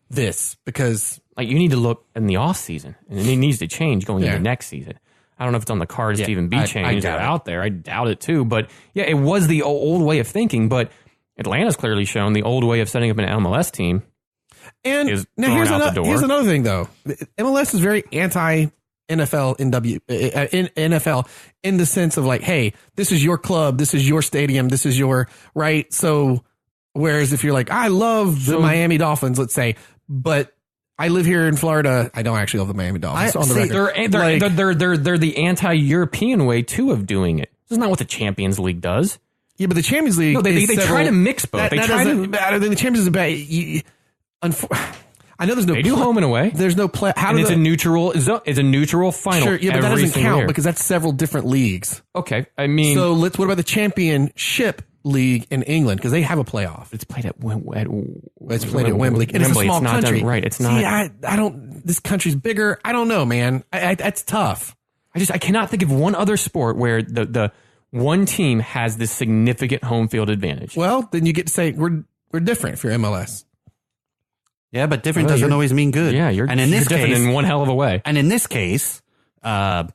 S1: this, because
S2: like you need to look in the off season, and it needs to change going into next season. I don't know if it's on the cards to even be changed or out there. I doubt it too. But yeah, it was the old way of thinking. But Atlanta's clearly shown the old way of setting up an MLS team.
S1: And now here's another thing, though. MLS is very anti NFL in NFL in the sense of like, hey, this is your club, this is your stadium, this is your right. So whereas if you're like, I love the Miami Dolphins, let's say, but I live here in Florida. I don't actually love the Miami Dolphins. On the record,
S2: they're the anti-European way too of doing it. This is not what the Champions League does.
S1: Yeah, but the Champions League.
S2: No, they try to mix both.
S1: The Champions is bad. I know there's no.
S2: They do home and away.
S1: There's no play.
S2: It's a neutral. It's a neutral final.
S1: Sure, yeah, but that doesn't count because that's several different leagues.
S2: Okay, I mean,
S1: so what about the Championship League in England, because they have a playoff?
S2: It's played at Wembley.
S1: And it's a small country.
S2: Right, it's not.
S1: See, I don't. This country's bigger. I don't know, man. That's tough.
S2: I cannot think of one other sport where the one team has this significant home field advantage.
S1: Well, then you get to say we're different if you're MLS.
S3: Yeah, but different doesn't always mean good.
S2: Yeah, you're different in one hell of a way.
S3: And in this case, I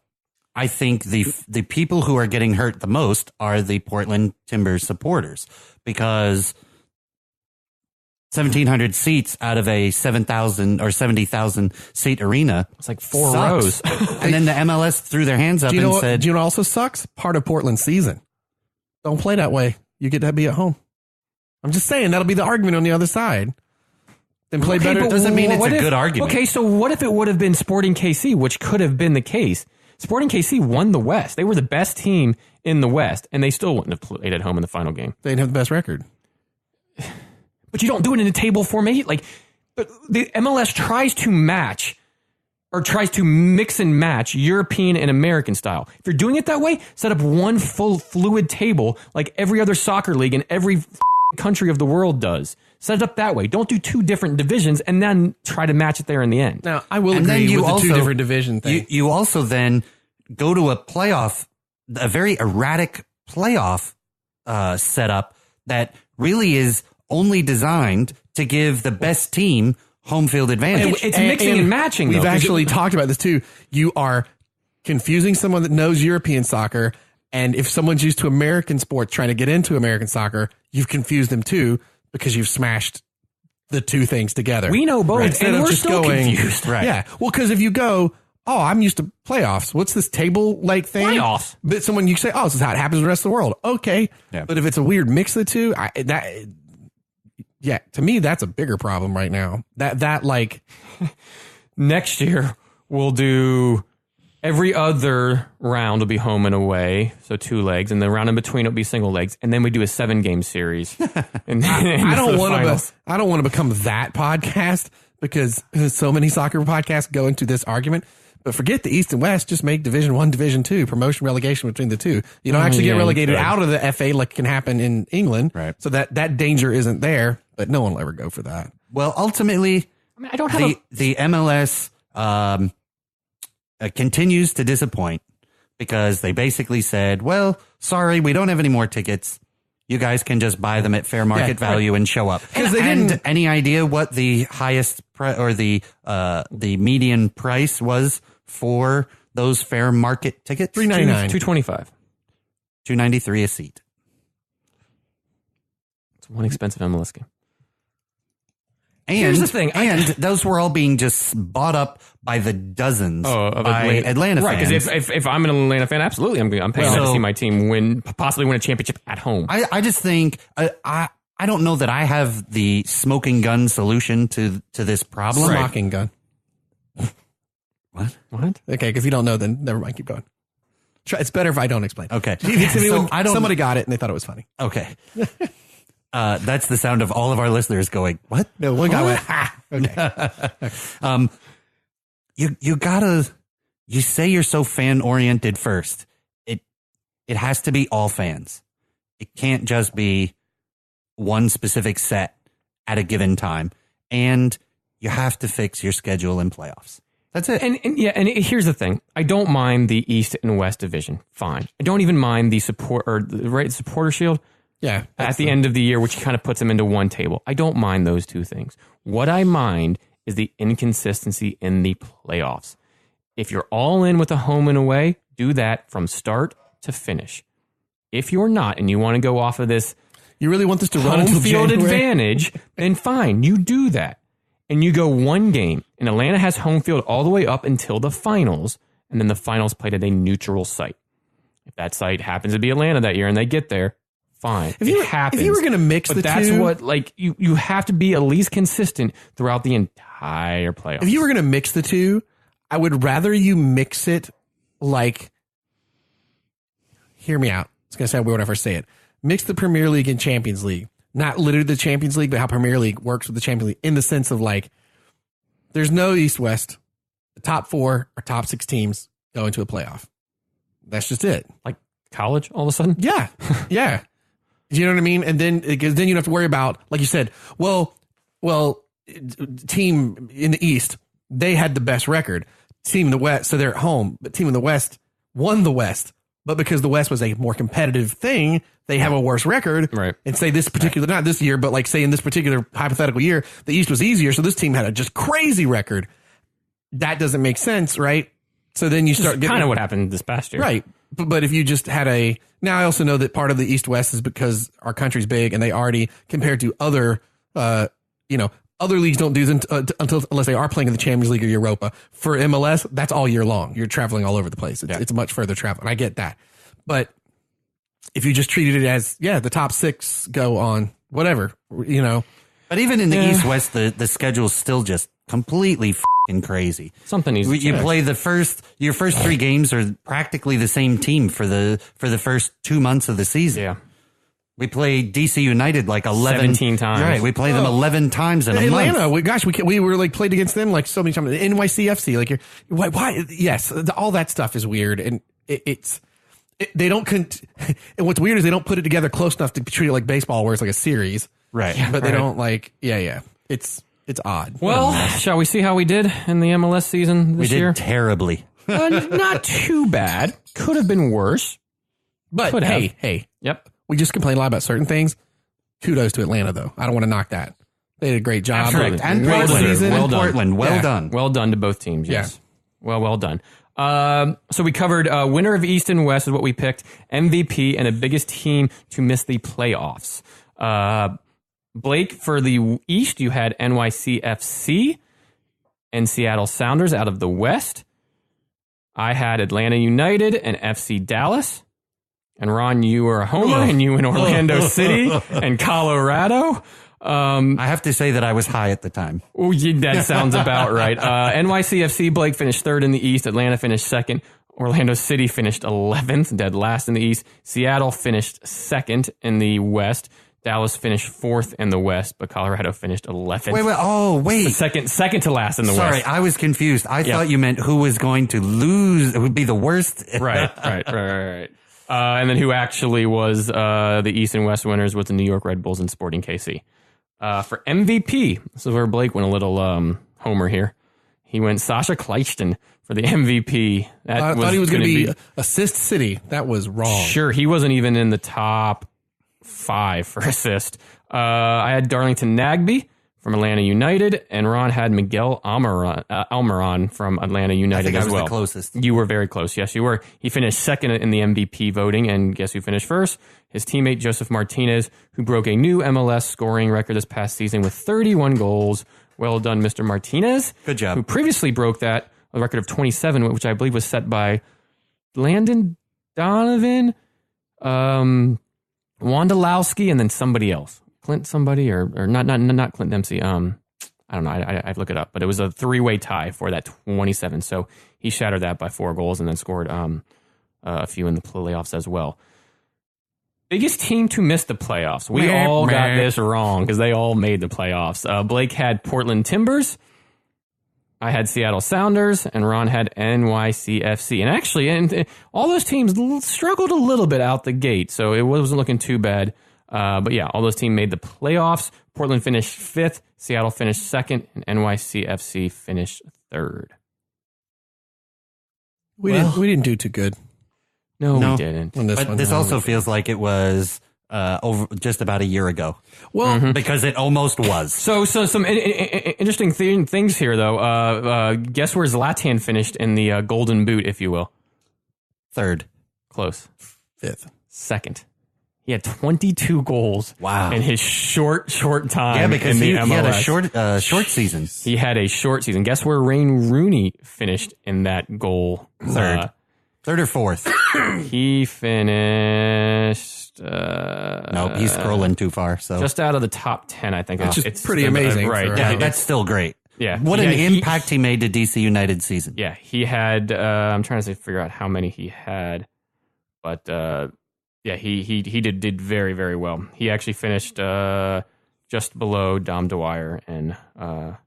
S3: think the people who are getting hurt the most are the Portland Timbers supporters, because 1,700 seats out of a 7,000 or 70,000 seat arena.
S2: It's like 4 rows.
S3: And then the MLS threw their hands up and said,
S1: do you know what also sucks? Part of Portland's season. Don't play that way. You get to be at home. I'm just saying that'll be the argument on the other side. Then play better.
S3: Doesn't mean it's a good argument.
S2: Okay, so what if it would have been Sporting KC, which could have been the case? Sporting KC won the West. They were the best team in the West, and they still wouldn't have played at home in the final game.
S1: They didn't have the best record.
S2: But you don't do it in a table formation. But the MLS tries to match or tries to mix and match European and American style. If you're doing it that way, set up one full fluid table like every other soccer league in every country of the world does. Set it up that way. Don't do 2 different divisions and then try to match it there in the end.
S1: Now, I will agree with the 2 different division thing.
S3: You also then go to a very erratic playoff setup that really is only designed to give the best team home field advantage.
S2: It's mixing and matching,
S1: We've actually talked about this too. You are confusing someone that knows European soccer, and if someone's used to American sports trying to get into American soccer, you've confused them too, because you've smashed the 2 things together.
S2: We know both,
S1: instead
S2: and
S1: of
S2: we're
S1: just
S2: still
S1: going,
S2: confused.
S1: Right. Yeah. Well, because if you go, oh, I'm used to playoffs. What's this table-like thing?
S2: Playoffs.
S1: But someone, you say, oh, this is how it happens in the rest of the world. Okay. Yeah. But if it's a weird mix of the 2, to me, that's a bigger problem right now. That
S2: next year, we'll do every other round will be home and away, so 2 legs, and the round in between will be single legs, and then we do a 7-game series. And
S1: I don't want to become that podcast because so many soccer podcasts go into this argument. But forget the East and West. Just make Division 1, Division 2, promotion, relegation between the two. You don't actually get relegated out of the FA like can happen in England.
S3: Right.
S1: So that danger isn't there. But no one will ever go for that.
S3: Well, ultimately,
S2: I don't have
S3: the MLS continues to disappoint because they basically said, well, sorry, we don't have any more tickets. You guys can just buy them at fair market value and show up.
S1: Because they didn't.
S3: Any idea what the highest or the median price was for those fair market tickets?
S1: $3.99.
S2: $2.25.
S3: $2.93 a seat.
S2: It's one expensive MLS game.
S3: And,
S2: here's the thing.
S3: And those were all being just bought up by the dozens
S2: of
S3: by Atlanta
S2: right,
S3: fans.
S2: Because if I'm an Atlanta fan, absolutely, I'm paying to see my team possibly win a championship at home.
S3: I just think I don't know that I have the smoking gun solution to this problem.
S1: Smoking gun.
S3: What?
S1: Okay, because you don't know, then never mind. Keep going. It's better if I don't explain.
S3: Okay.
S1: So somebody got it and they thought it was funny.
S3: Okay. That's the sound of all of our listeners going, what?
S1: No, one guy went, ha. Okay.
S3: You say you're so fan oriented first. It has to be all fans. It can't just be one specific set at a given time. And you have to fix your schedule and playoffs. That's it.
S2: And here's the thing. I don't mind the East and West division. Fine. I don't even mind the supporter shield.
S1: Yeah.
S2: At the end of the year, which kind of puts them into one table. I don't mind those two things. What I mind is the inconsistency in the playoffs. If you're all in with a home and away, do that from start to finish. If you're not, and you want to go off of this,
S1: you really want this to run
S2: home
S1: until
S2: field
S1: January?
S2: advantage, then fine, you do that. And you go one game, and Atlanta has home field all the way up until the finals, and then the finals played at a neutral site. If that site happens to be Atlanta that year and they get there, fine.
S1: If you were going to mix the two.
S2: That's what, you have to be at least consistent throughout the entire playoffs.
S1: If you were going to mix the two, I would rather you mix it like, hear me out. It's going to sound weird when I first say it. Mix the Premier League and Champions League. Not literally the Champions League, but how Premier League works with the Champions League in the sense of there's no East-West. The top 4 or top 6 teams go into a playoff. That's just it.
S2: Like college all of a sudden?
S1: Yeah. Yeah. You know what I mean? And then you don't have to worry about, like you said, well, team in the East, they had the best record. Team in the West, so they're at home. But team in the West won the West. But because the West was a more competitive thing, they have a worse record.
S2: Right.
S1: And say this particular, not this year, but say in this particular hypothetical year, the East was easier. So this team had a just crazy record. That doesn't make sense, right? So then you start getting
S2: kind of what happened this past year.
S1: Right. But if you just had now I also know that part of the East-West is because our country's big and they already, compared to other, other leagues don't do them unless they are playing in the Champions League or Europa. For MLS, that's all year long. You're traveling all over the place. It's much further travel. And I get that. But if you just treated it as, the top 6 go on whatever, But
S3: even in the East-West, the schedule's still just completely f***ing crazy.
S2: Something needs to
S3: You
S2: change.
S3: play your first 3 games are practically the same team for the first 2 months of the season.
S2: Yeah.
S3: We play DC United
S2: 17 times.
S3: Right, we play them 11 times in a
S1: Atlanta,
S3: month.
S1: we were played against them so many times. NYCFC, why? Yes, all that stuff is weird, and they don't. And what's weird is they don't put it together close enough to treat it like baseball, where it's like a series,
S3: right?
S1: But they don't It's odd.
S2: Well, shall we see how we did in the MLS season this year?
S3: We did terribly.
S2: Not too bad. Could have been worse.
S1: But
S2: Could have.
S1: hey.
S2: Yep.
S1: We just complain a lot about certain things. Kudos to Atlanta, though. I don't want to knock that. They did a great job.
S2: Absolutely.
S3: And
S2: Well
S3: Portland.
S2: done.
S3: Well done. Portland. Well done.
S2: Well done to both teams, yes. Yeah. Well done. So we covered winner of East and West is what we picked, MVP, and the biggest team to miss the playoffs. Blake, for the East, you had NYCFC and Seattle Sounders out of the West. I had Atlanta United and FC Dallas. And Ron, you were a homer, and you in Orlando City and Colorado.
S3: I have to say that I was high at the time.
S2: Oh, yeah, that sounds about right. NYCFC, Blake finished third in the East. Atlanta finished second. Orlando City finished 11th, dead last in the East. Seattle finished second in the West. Dallas finished fourth in the West, but Colorado finished 11th.
S3: Wait.
S2: Second to last in the West.
S3: Sorry, I was confused. I thought you meant who was going to lose. It would be the worst.
S2: Right. And then who actually was the East and West winners was the New York Red Bulls and Sporting KC. For MVP, this is where Blake went a little homer here. He went Sasha Kleiston for the MVP.
S1: I thought he was going to be assist city. That was wrong.
S2: Sure, he wasn't even in the top 5 for assist. I had Darlington Nagbe from Atlanta United, and Ron had Miguel Almiron from Atlanta United as well. I was
S3: the closest.
S2: You were very close. Yes, you were. He finished second in the MVP voting, and guess who finished first? His teammate Joseph Martinez, who broke a new MLS scoring record this past season with 31 goals. Well done, Mr. Martinez.
S3: Good job.
S2: Who previously broke that, a record of 27, which I believe was set by Landon Donovan, Wondolowski, and then somebody else. Clint somebody or not Clint Dempsey. I don't know. I'd look it up, but it was a 3-way tie for that 27. So he shattered that by 4 goals and then scored a few in the playoffs as well. Biggest team to miss the playoffs. We all got this wrong because they all made the playoffs. Blake had Portland Timbers. I had Seattle Sounders, and Ron had NYCFC. And actually, all those teams struggled a little bit out the gate, so it wasn't looking too bad. But yeah, all those teams made the playoffs. Portland finished 5th, Seattle finished 2nd, and NYCFC finished 3rd.
S1: We didn't do too good.
S2: No, we didn't.
S3: This also feels like it was over just about a year ago.
S1: Well,
S3: because it almost was.
S2: So some interesting things here, though. Guess where Zlatan finished in the Golden Boot, if you will?
S3: 3rd.
S2: Close.
S1: 5th.
S2: 2nd. He had 22 goals.
S3: Wow.
S2: In his short time.
S3: Yeah, because
S2: he
S3: had a short season.
S2: He had a short season. Guess where Wayne Rooney finished in that goal?
S3: 3rd. 3rd or 4th?
S2: He finished.
S3: Nope, he's scrolling too far. So
S2: just out of the top 10, I think.
S1: Which is pretty amazing.
S2: Right.
S3: Yeah, that's still great.
S2: Yeah.
S3: What an impact he made to DC United season.
S2: Yeah, he had. I'm trying to figure out how many he had, but yeah, he did very, very well. He actually finished just below Dom Dwyer, and I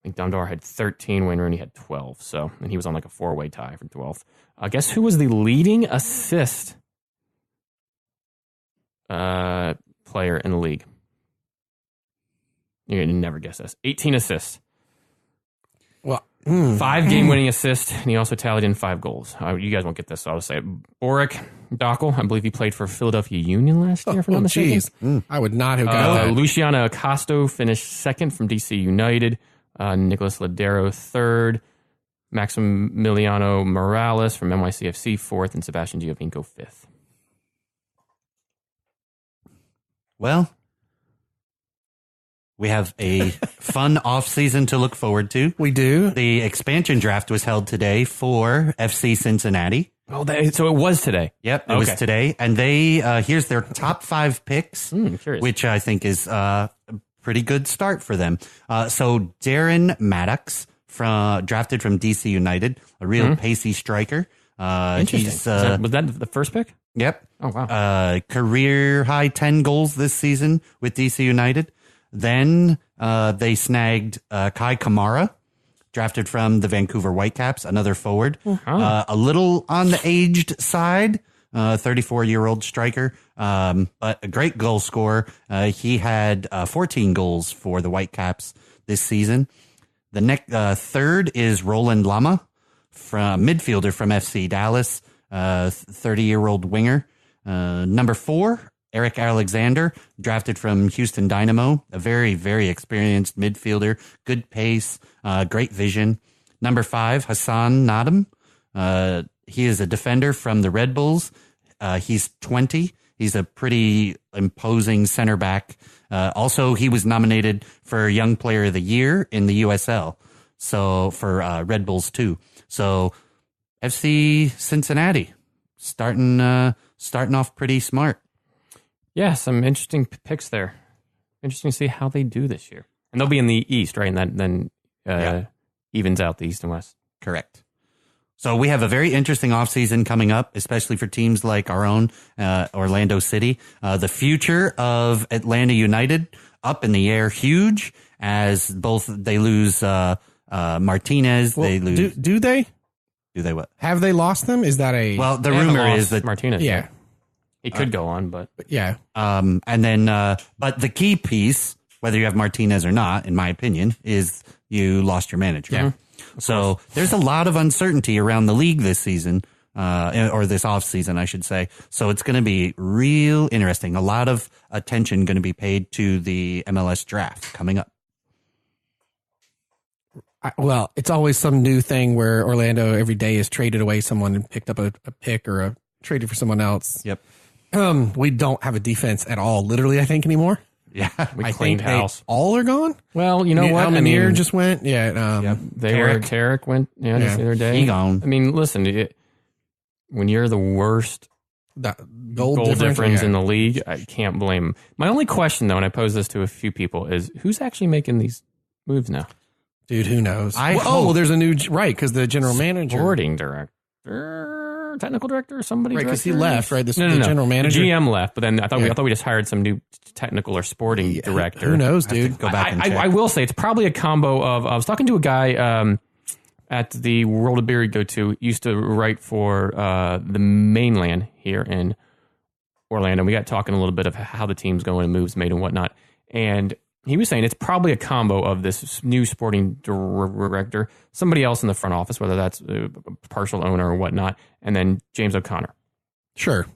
S2: think Dom Dwyer had 13, Wayne Rooney had 12. So, and he was on like a 4-way tie for 12th. Guess who was the leading assist player in the league? You're gonna never guess this. 18 assists.
S1: Well,
S2: 5 game-winning assists, and he also tallied in 5 goals. You guys won't get this, so I'll just say it. Boric Dockel, I believe he played for Philadelphia Union last year, if I'm not mistaken.
S1: I would not have got that.
S2: Luciano Acosto finished 2nd from DC United. Nicholas Ladero 3rd. Maximiliano Morales from NYCFC 4th, and Sebastian Giovinco 5th.
S3: Well, we have a fun off-season to look forward to.
S1: We do.
S3: The expansion draft was held today for FC Cincinnati.
S2: Oh, so it was today.
S3: Yep, it was today. And they here's their top 5 picks, which I think is a pretty good start for them. So Darren Maddox, drafted from DC United, a real pacey striker.
S2: Interesting. Was that the first pick?
S3: Yep.
S2: Oh, wow.
S3: Career high 10 goals this season with DC United. Then they snagged Kai Kamara, drafted from the Vancouver Whitecaps, another forward. A little on the aged side, 34-year-old striker, but a great goal scorer. He had 14 goals for the Whitecaps this season. The next third is Roland Lama, from midfielder from FC Dallas, 30-year-old winger. Number 4, Eric Alexander, drafted from Houston Dynamo, a very, very experienced midfielder, good pace, great vision. Number 5, Hassan Nadam. He is a defender from the Red Bulls. He's 20. He's a pretty imposing center back. Also, he was nominated for Young Player of the Year in the USL. So for Red Bulls too. So FC Cincinnati starting off pretty smart.
S2: Yeah, some interesting picks there. Interesting to see how they do this year. And they'll be in the East, right? And then evens out the East and West.
S3: Correct. So we have a very interesting offseason coming up, especially for teams like our own Orlando City. The future of Atlanta United up in the air, huge, as both they lose Martinez.
S1: Well,
S3: they lose.
S1: Do they?
S3: Do they what?
S1: Have they lost them? Is that a...
S3: Well, the
S2: They haven't
S3: rumor
S2: lost
S3: is that
S2: Martinez.
S1: yeah.
S2: He could go on, but
S1: Yeah.
S3: and then, but the key piece, whether you have Martinez or not, in my opinion, is you lost your manager.
S1: Yeah.
S3: So there's a lot of uncertainty around the league this season, or this off season, I should say. So it's going to be real interesting. A lot of attention going to be paid to the MLS draft coming up.
S1: Well, it's always some new thing where Orlando every day has traded away someone and picked up a pick or a traded for someone else.
S3: Yep.
S1: We don't have a defense at all, literally, I think, anymore.
S3: Yeah.
S2: we
S1: I
S2: cleaned
S1: think they
S2: house.
S1: all are gone.
S2: Well, you know what?
S1: Almanier just went. Yeah.
S3: Yep.
S2: Tarek went just the other day.
S3: He gone.
S2: I mean, listen, when you're the worst
S1: The
S2: goal
S1: goal
S2: difference
S1: yeah.
S2: in the league, I can't blame him. My only question, though, and I pose this to a few people, is who's actually making these moves now?
S1: Dude, who knows?
S3: Well,
S1: well, there's a new right because the general manager,
S2: Sporting director, technical director, somebody,
S1: right? Because he
S2: director?
S1: left, right? The
S2: No.
S1: general manager,
S2: The GM left, but then I
S1: Yeah.
S2: thought we just hired some new technical or sporting director.
S1: Who knows, dude?
S3: Go back and check.
S2: I will say it's probably a combo of. I was talking to a guy at the World of Beer go to, used to write for the mainland here in Orlando. We got talking a little bit of how the team's going and moves made and whatnot. And he was saying it's probably a combo of this new sporting director, somebody else in the front office, whether that's a partial owner or whatnot, and then James O'Connor.
S1: Sure.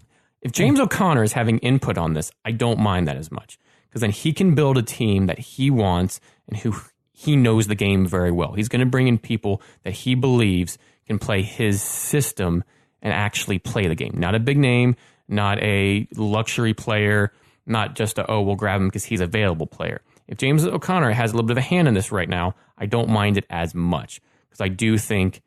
S2: If James O'Connor is having input on this, I don't mind that as much, because then he can build a team that he wants and who he knows the game very well. He's going to bring in people that he believes can play his system and actually play the game. Not a big name, not a luxury player, not just we'll grab him because he's an available player. If James O'Connor has a little bit of a hand in this right now, I don't mind it as much, because I do think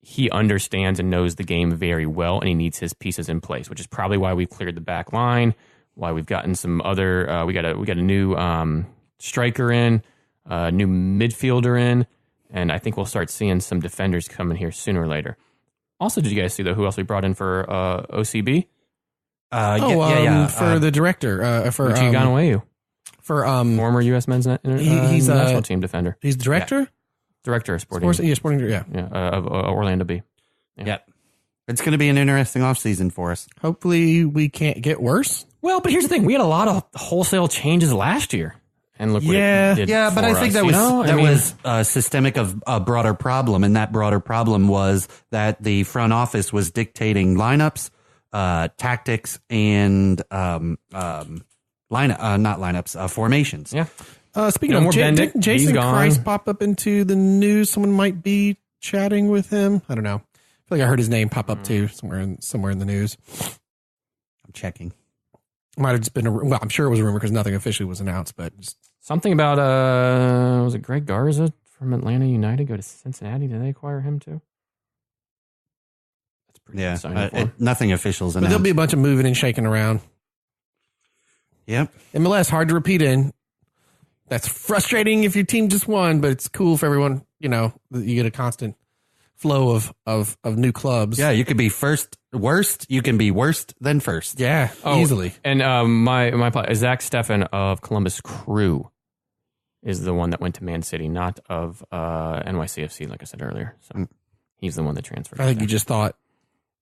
S2: he understands and knows the game very well, and he needs his pieces in place, which is probably why we've cleared the back line, why we've gotten some other. We got a new striker in, a new midfielder in, and I think we'll start seeing some defenders coming here sooner or later. Also, did you guys see who else we brought in for OCB?
S1: For the director, for
S2: Uchi Ganawayu,
S1: for
S2: former U.S. men's
S1: he's
S2: national team defender.
S1: he's the director.
S2: Director of sporting,
S1: Sporting, yeah.
S2: of Orlando B.
S3: Yep. It's going to be an interesting offseason for us.
S1: Hopefully, we can't get worse.
S2: Well, but here's the thing: we had a lot of wholesale changes last year, and look what it did.
S3: Yeah, but
S2: for
S3: I think
S2: us,
S3: that was systemic of a broader problem, and that broader problem was that the front office was dictating lineups, tactics, and formations.
S2: Yeah.
S1: Speaking
S2: No
S1: of
S2: more Bendick.
S1: didn't Jason
S2: He's gone.
S1: Christ pop up into the news? Someone might be chatting with him. I don't know. I feel like I heard his name pop up too somewhere in the news.
S3: I'm checking.
S1: Might have just been well, I'm sure it was a rumor because nothing officially was announced, but just,
S2: Something about was it Greg Garza from Atlanta United go to Cincinnati? Did they acquire him too? That's pretty
S3: Yeah,
S2: exciting for him.
S3: nothing officials
S1: but
S3: announced.
S1: there'll be a bunch of moving and shaking around.
S3: Yep.
S1: MLS hard to repeat in. That's frustrating if your team just won, but it's cool for everyone. You know, you get a constant flow of new clubs.
S3: Yeah, you could be worst. You can be worst than first.
S1: Yeah, easily.
S2: And my Zach Steffen of Columbus Crew is the one that went to Man City, not of NYCFC, like I said earlier. So he's the one that transferred.
S1: I think you just thought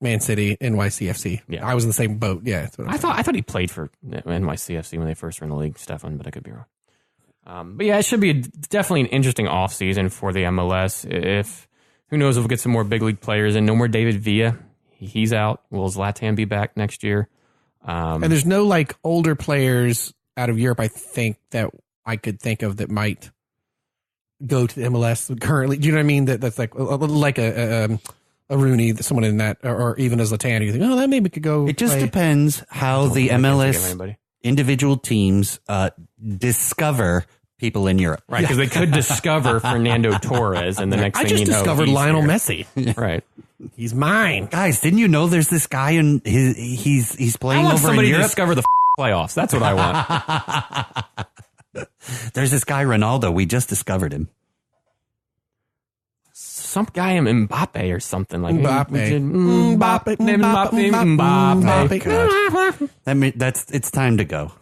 S1: Man City, NYCFC.
S2: Yeah.
S1: I was in the same boat. Yeah, that's what
S2: I thought he played for NYCFC when they first were in the league, Steffen, but I could be wrong. But yeah, it should be definitely an interesting offseason for the MLS. If who knows if we'll get some more big league players in. No more David Villa. He's out. Will Zlatan be back next year?
S1: And there's no like older players out of Europe, I think, that I could think of that might go to the MLS currently. Do you know what I mean? That's like a Rooney, someone in that, or even a Zlatan. You think, oh, that maybe could go.
S3: It just
S1: play.
S3: depends how the
S2: Can't think of
S3: MLS
S2: anybody.
S3: individual teams discover people in Europe.
S2: Right, because they could discover Fernando Torres, and the next
S1: I
S2: thing
S1: just
S2: you know,
S1: discovered
S2: he's
S1: Lionel
S2: here.
S1: Messi.
S2: Right.
S1: He's mine.
S3: Guys, didn't you know there's this guy and he's
S2: I
S3: playing
S2: want
S3: over in
S2: somebody to
S3: Europe?
S2: discover the Playoffs. That's what I want.
S3: There's this guy, Ronaldo. We just discovered him.
S2: Some guy in Mbappe or something like
S1: Mbappe.
S3: It's time to go.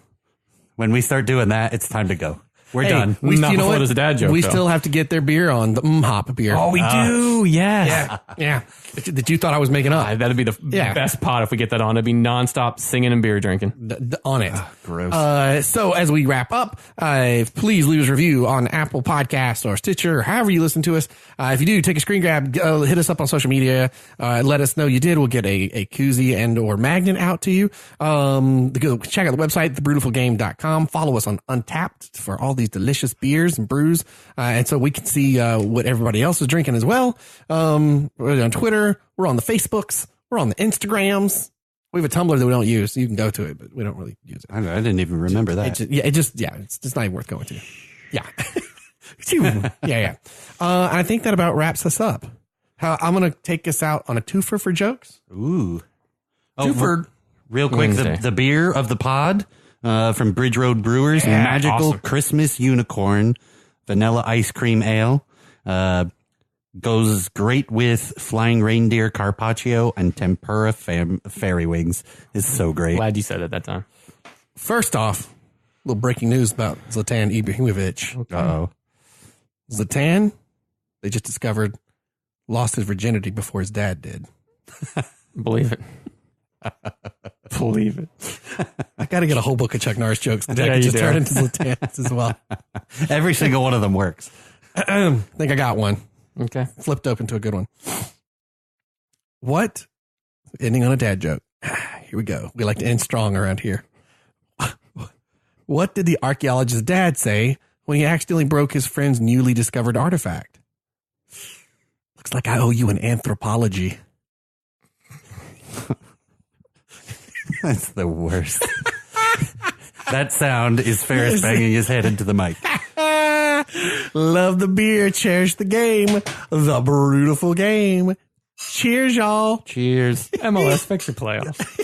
S3: When we start doing that, it's time to go. We're done.
S2: Not
S1: you know
S2: before
S1: what?
S2: there's a dad joke.
S1: We
S2: though.
S1: still have to get their beer on the hop beer.
S2: Oh, we do. Yes.
S1: yeah. That you thought I was making up.
S2: That'd be the best pot if we get that on. It'd be nonstop singing and beer drinking.
S1: On it.
S3: Gross.
S1: So as we wrap up, please leave us a review on Apple Podcasts or Stitcher, or however you listen to us. If you do, take a screen grab, hit us up on social media, let us know you did. We'll get a koozie and or magnet out to you. Go check out the website, thebrutifulgame.com. Follow us on Untapped for all these delicious beers and brews. And so we can see what everybody else is drinking as well. We're on Twitter. We're on the Facebooks. We're on the Instagrams. We have a Tumblr that we don't use. So you can go to it, but we don't really use it.
S3: I didn't even remember that.
S1: It's just not even worth going to. Yeah. yeah. I think that about wraps us up. I'm going to take us out on a twofer for jokes.
S3: Ooh.
S1: Twofer.
S3: Real quick, the beer of the pod from Bridge Road Brewers, Magical
S2: awesome.
S3: Christmas Unicorn Vanilla Ice Cream Ale. Goes great with flying reindeer carpaccio and tempura fairy wings. Is so great.
S2: Glad you said it that time.
S1: First off, a little breaking news about Zlatan Ibrahimovic.
S3: Uh-oh.
S1: Zlatan, they just discovered, lost his virginity before his dad did.
S2: Believe it. Believe it.
S1: I got to get a whole book of Chuck Norris jokes that I
S2: Yeah,
S1: can
S2: you
S1: just
S2: do.
S1: turn into Zlatan's as well.
S3: Every single one of them works.
S1: I think I got one.
S2: Okay.
S1: Flipped open to a good one. What? Ending on a dad joke. Here we go. We like to end strong around here. What did the archaeologist's dad say when he accidentally broke his friend's newly discovered artifact? Looks like I owe you an anthropology.
S3: That's the worst. That sound is Ferris banging his head into the mic.
S1: Love the beer. Cherish the game. The Brewtiful Game. Cheers, y'all.
S3: Cheers.
S2: MLS fixture playoffs.